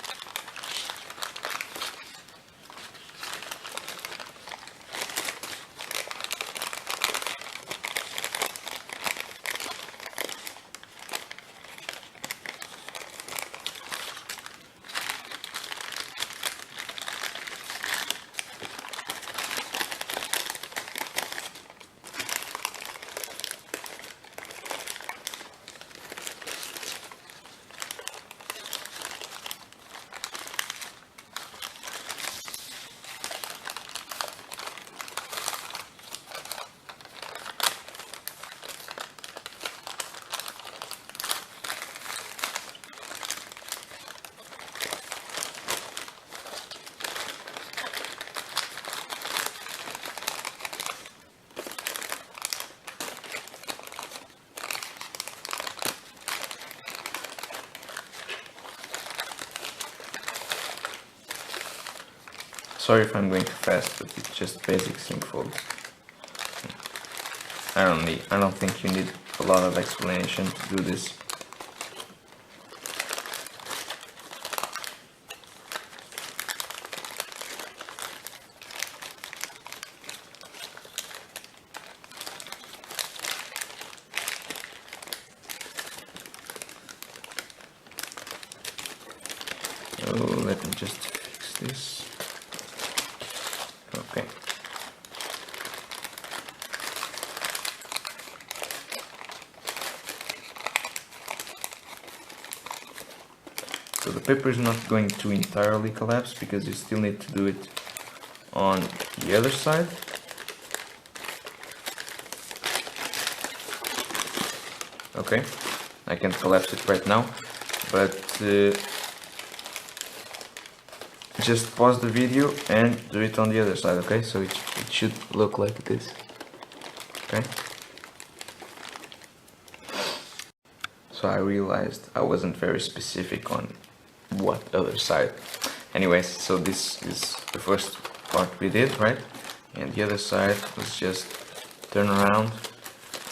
Sorry if I'm going too fast, but it's just basic sync folds. I don't think you need a lot of explanation to do this. Oh, let me just fix this. Okay. So the paper is not going to entirely collapse because you still need to do it on the other side. Okay, I can collapse it right now, but just pause the video and do it on the other side, okay? So it should look like this, okay? So I realized I wasn't very specific on what other side. Anyways, so this is the first part we did, right? And the other side was just turn around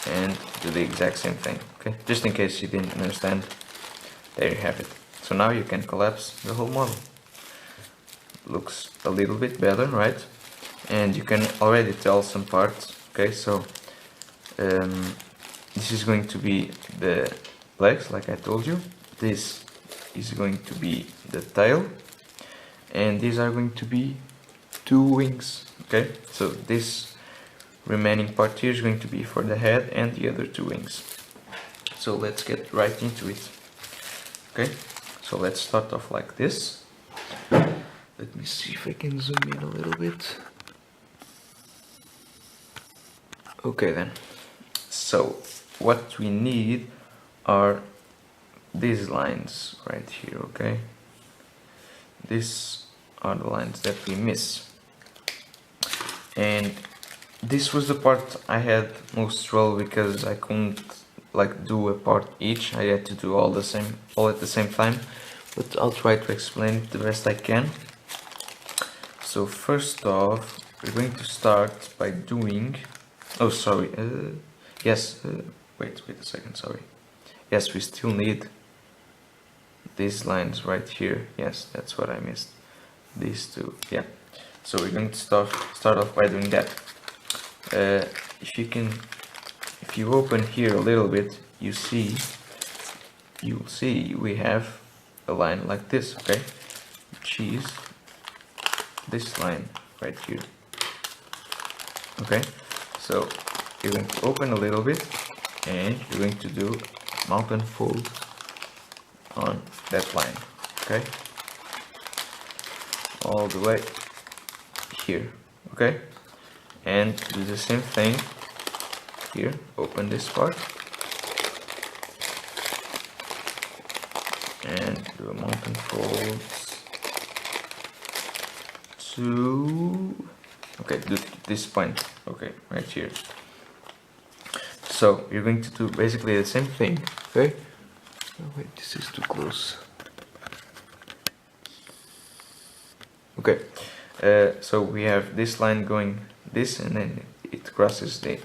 and do the exact same thing, okay? Just in case you didn't understand, there you have it. So now you can collapse the whole model. Looks a little bit better, right? And you can already tell some parts, okay? So this is going to be the legs, like I told you. This is going to be the tail, and these are going to be 2 wings, okay? So this remaining part here is going to be for the head and the other 2 wings. So let's get right into it. Okay, so let's start off like this. Let me see if I can zoom in a little bit. Okay then, so what we need are these lines right here, okay? These are the lines that we miss. And this was the part I had most trouble because I couldn't like do a part each. I had to do all at the same time, but I'll try to explain it the best I can. So first off, we're going to start by doing, oh sorry, wait a second, sorry. Yes, we still need these lines right here. Yes, that's what I missed. These 2, yeah. So we're going to start off by doing that. If you open here a little bit, you'll see we have a line like this, okay? Which is this line right here. Okay, so you're going to open a little bit and you're going to do mountain fold on that line, okay? All the way here, okay? And do the same thing here. Open this part and do a mountain fold to, okay, do this point, okay, right here. So you're going to do basically the same thing, okay? Oh wait, this is too close. Okay, so we have this line going this, and then it crosses this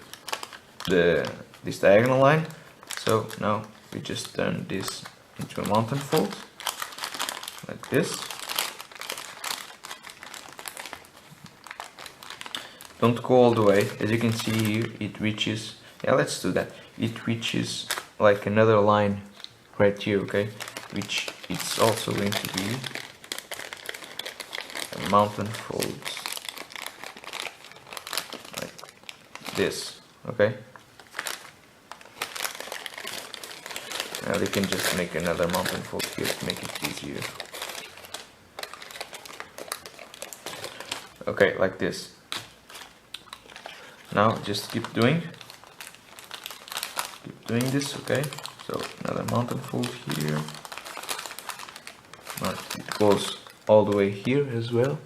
diagonal line. So now we just turn this into a mountain fold like this. Don't go all the way. As you can see here, it reaches, yeah, let's do that. It reaches like another line right here, okay? Which it's also going to be a mountain fold like this, okay? Now we can just make another mountain fold here to make it easier. Okay, like this. Now just keep doing this, okay? So another mountain fold here. Now it goes all the way here as well,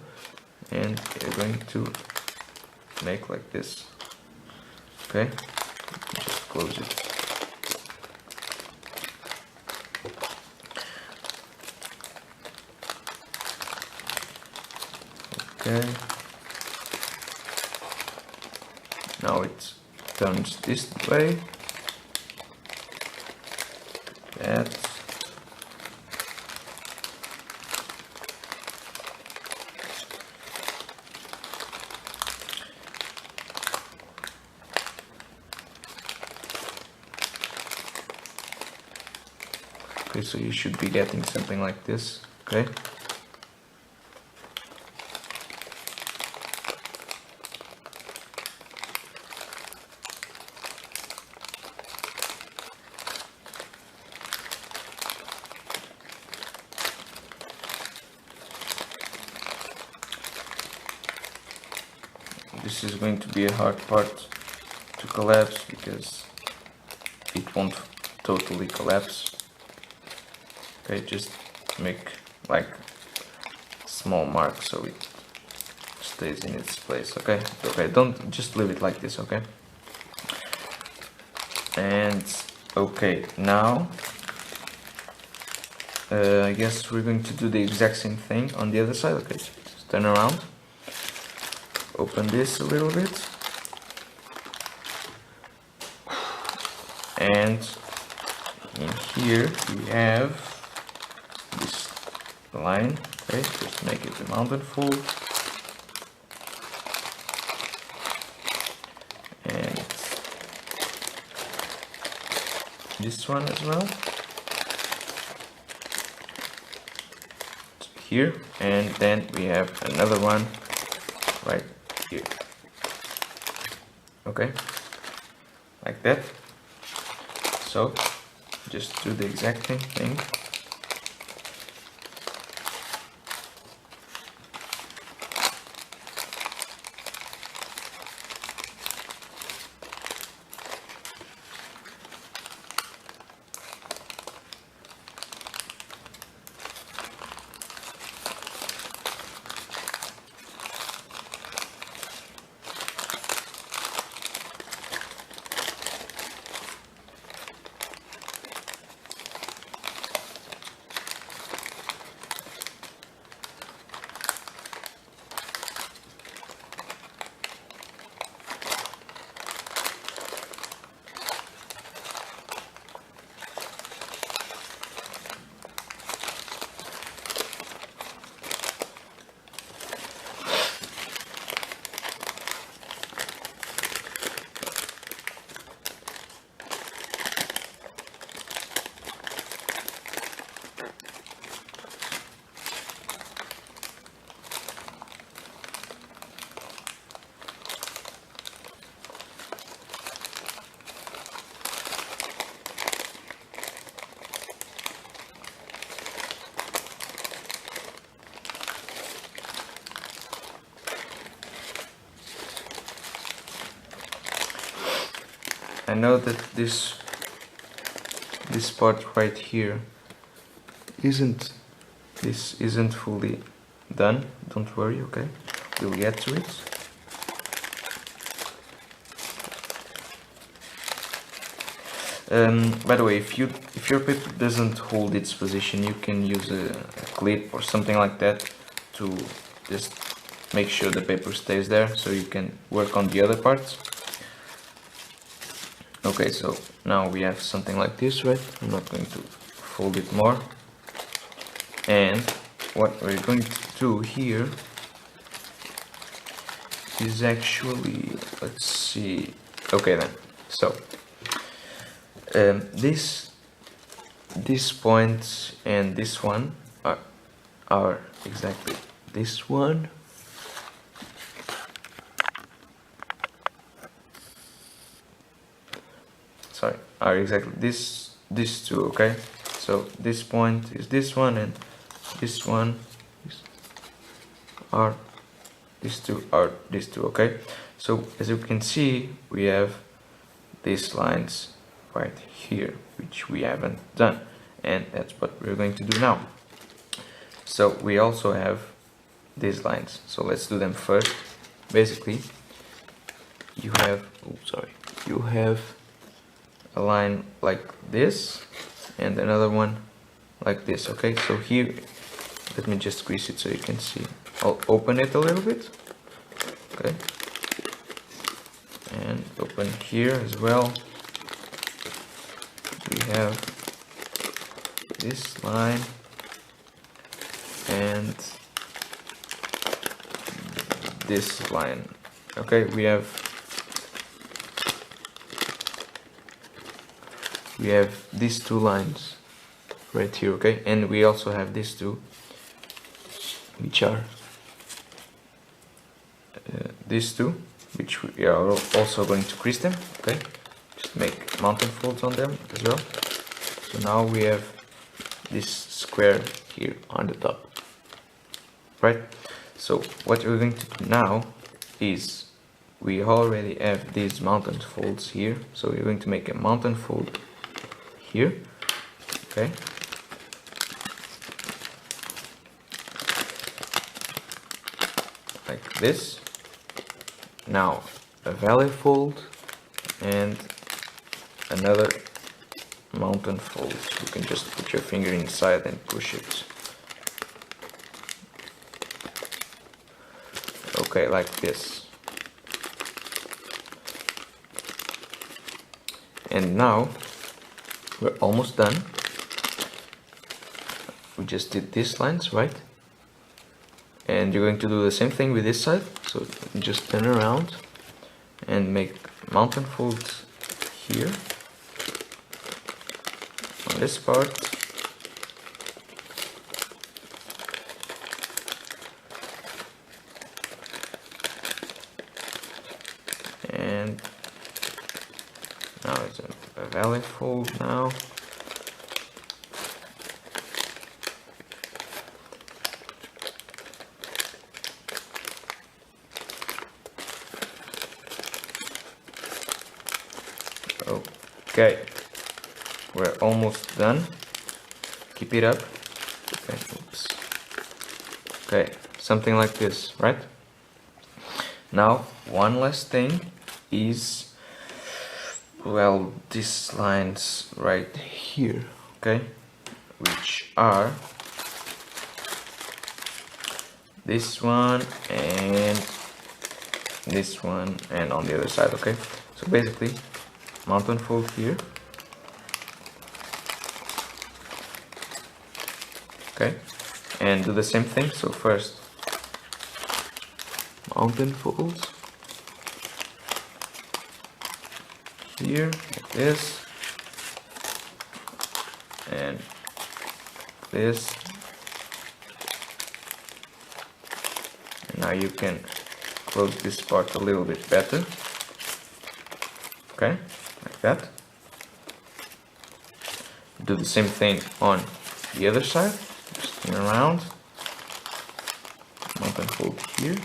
and we're going to make like this, okay? Just close it. Okay. Now it's turns this way, that, okay, so you should be getting something like this, okay? This is going to be a hard part to collapse because it won't totally collapse. Okay, just make like small marks so it stays in its place. Okay, okay, don't just leave it like this. Okay, and okay, now I guess we're going to do the exact same thing on the other side. Okay, just turn around. Open this a little bit, and in here we have this line. Okay, just make it a mountain full, and this one as well here, and then we have another one right here. Okay, like that. So just do the exact same thing. I know that this part right here isn't fully done. Don't worry, okay? We'll get to it. By the way, if your paper doesn't hold its position, you can use a clip or something like that to just make sure the paper stays there, so you can work on the other parts. Okay, so now we have something like this, right? I'm not going to fold it more. And what we're going to do here is actually, let's see. Okay then, so this point and this one are exactly this one. Sorry, are exactly these two, okay? So this point is this one, and this one are these two, okay? So as you can see, we have these lines right here, which we haven't done, and that's what we're going to do now. So we also have these lines, so let's do them first. Basically, you have a line like this and another one like this, okay? So here, let me just squeeze it so you can see. I'll open it a little bit, okay? And open here as well. We have this line and this line. Okay, we have these two lines right here, okay, and we also have these two, which are these two, which we are also going to crease them, okay, just make mountain folds on them as well. So now we have this square here on the top, right? So what we're going to do now is we already have these mountain folds here, so we're going to make a mountain fold here, okay, like this. Now a valley fold and another mountain fold. You can just put your finger inside and push it. Okay, like this. And now we're almost done. We just did these lines, right? And you're going to do the same thing with this side. So just turn around and make mountain folds here on this part. And now it's a valley fold now. Okay, we're almost done. Keep it up. Okay, oops. Okay, something like this, right? Now, one last thing is, well, these lines right here, okay, which are this one and this one, and on the other side, okay? So basically, mountain fold here, okay, and do the same thing. So first mountain folds here like this, and this, and now you can close this part a little bit better, okay, like that. Do the same thing on the other side, just turn around, mountain fold here,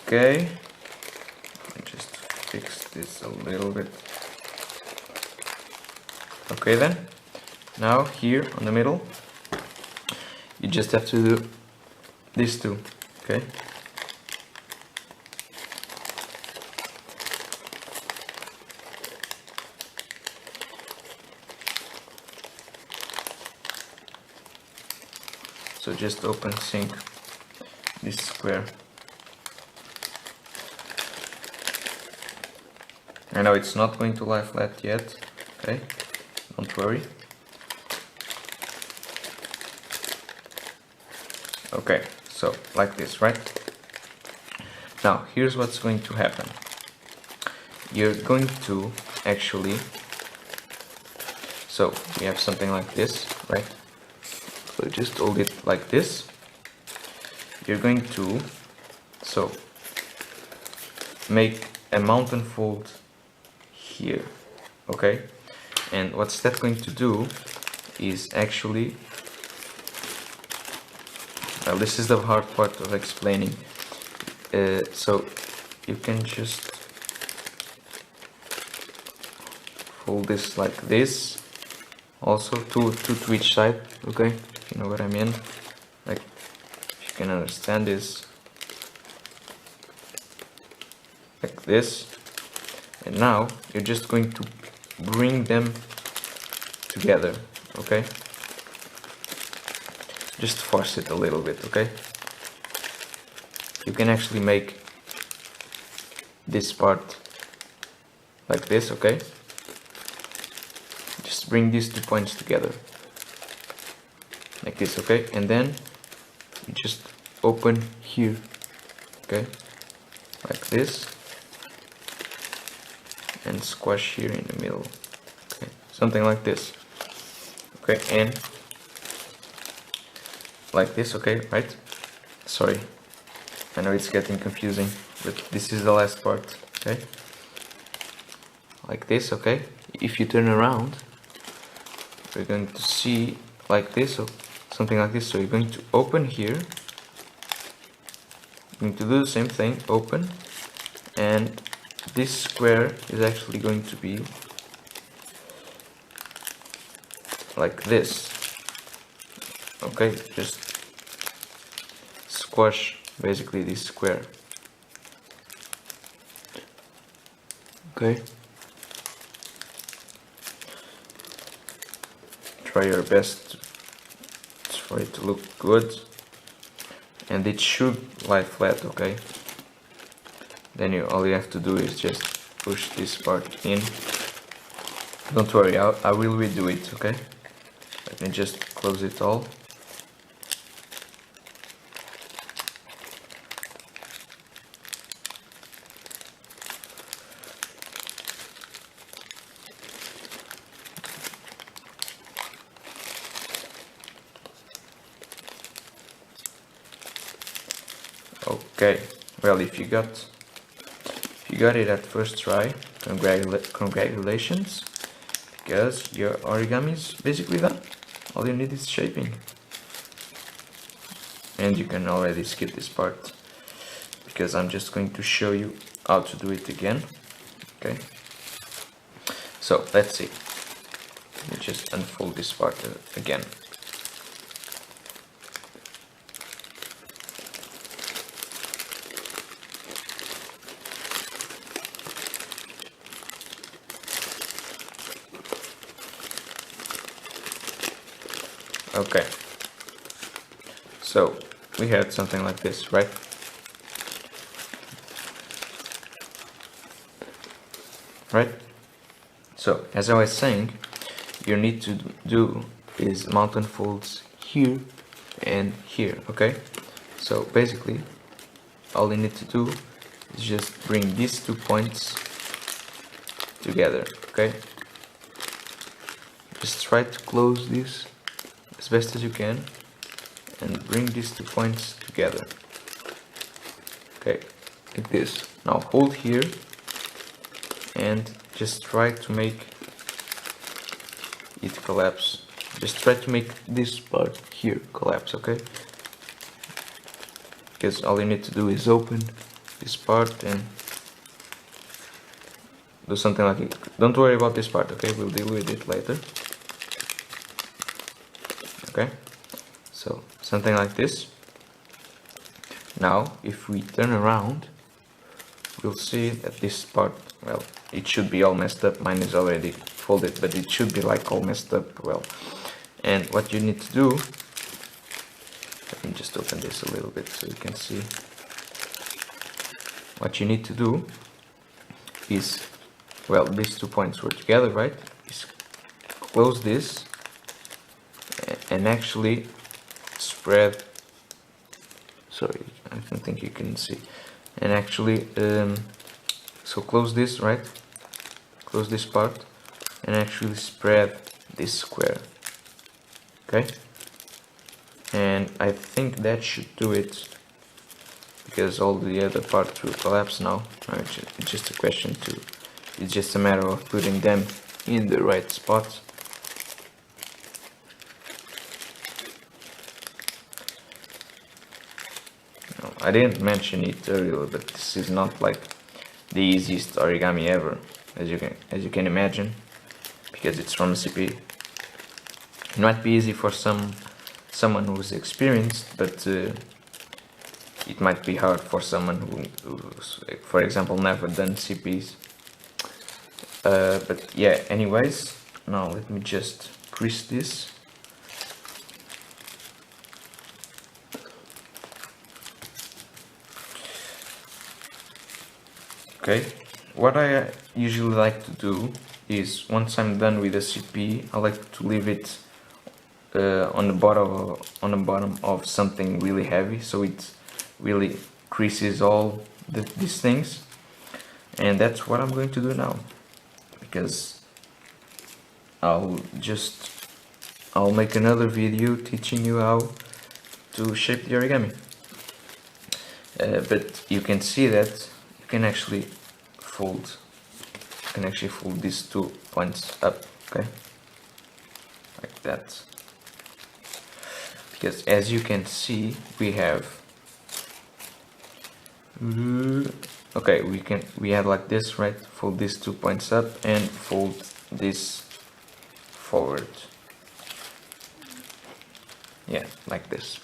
okay, I just fix this a little bit. Okay then, now here on the middle, you just have to do these two, okay? So just open sync this square. I know it's not going to lie flat yet, okay, don't worry. Okay, so like this, right? Now here's what's going to happen. You're going to actually, so we have something like this, right? So just hold it like this. You're going to, so make a mountain fold here, okay, and what's that going to do is actually, well, this is the hard part of explaining, so you can just fold this like this, Also two to each side, okay, if you know what I mean, like if you can understand this, like this. And now you're just going to bring them together, okay? Just force it a little bit, okay? You can actually make this part like this, okay? Just bring these 2 points together like this, okay? And then you just open here, okay? Like this, and squash here in the middle, okay? Something like this, okay? And like this, okay, right? Sorry, I know it's getting confusing, but this is the last part, okay? Like this, okay? If you turn around, we're going to see like this, or something like this. So you're going to open here, you're going to do the same thing, open, and this square is actually going to be like this, okay? Just squash basically this square, okay? Try your best for it to look good, and it should lie flat, okay? Then all you have to do is just push this part in. Don't worry, I will redo it, okay? Let me just close it all. Okay, well, if you got it at first try, congratulations, because your origami is basically done. All you need is shaping, and you can already skip this part because I'm just going to show you how to do it again. Okay, so let's see. Let me just unfold this part again. Okay, so we had something like this, right? Right? So, as I was saying, you need to do is mountain folds here and here, okay? So basically, all you need to do is just bring these 2 points together, okay? Just try to close this as best as you can and bring these 2 points together, okay, like this. Now hold here and just try to make it collapse. Just try to make this part here collapse, okay? Because all you need to do is open this part and do something like it. Don't worry about this part, okay? We'll deal with it later. Okay, so something like this. Now if we turn around, we'll see that this part, well, it should be all messed up. Mine is already folded, but it should be like all messed up. Well, and what you need to do, let me just open this a little bit so you can see. What you need to do is, well, these 2 points were together, right? Is close this and actually spread, sorry, I don't think you can see, and actually so close this, right? Close this part and actually spread this square, okay? And I think that should do it, because all the other parts will collapse now. It's just a question to, it's just a matter of putting them in the right spot. I didn't mention it earlier, but this is not like the easiest origami ever, as you can imagine, because it's from CP. It might be easy for someone who's experienced, but it might be hard for someone who's, for example, never done CPs. But yeah, anyways, now let me just crease this. Okay, what I usually like to do is, once I'm done with the CP, I like to leave it on the bottom of something really heavy, so it really creases all these things. And that's what I'm going to do now, because I'll make another video teaching you how to shape the origami. But you can see that you can actually fold these 2 points up, okay, like that, because as you can see we have okay, we have like this, right? Fold these 2 points up and fold this forward, yeah, like this.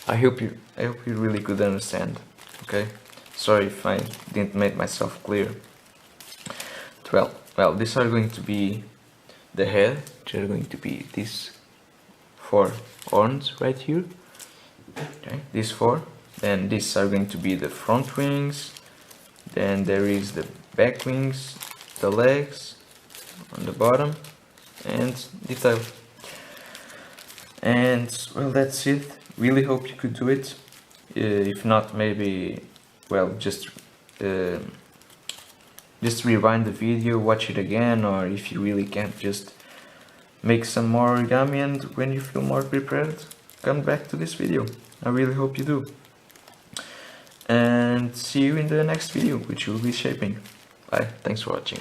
I hope you really could understand. Okay, sorry if I didn't make myself clear. Well, these are going to be the head, which are going to be these 4 horns right here. Okay, these 4. Then these are going to be the front wings. Then there is the back wings, the legs on the bottom, and the tail. And well, that's it. Really hope you could do it. If not, maybe, well, just rewind the video, watch it again, or if you really can't, just make some more origami, and when you feel more prepared, come back to this video. I really hope you do. And see you in the next video, which will be shaping. Bye, thanks for watching.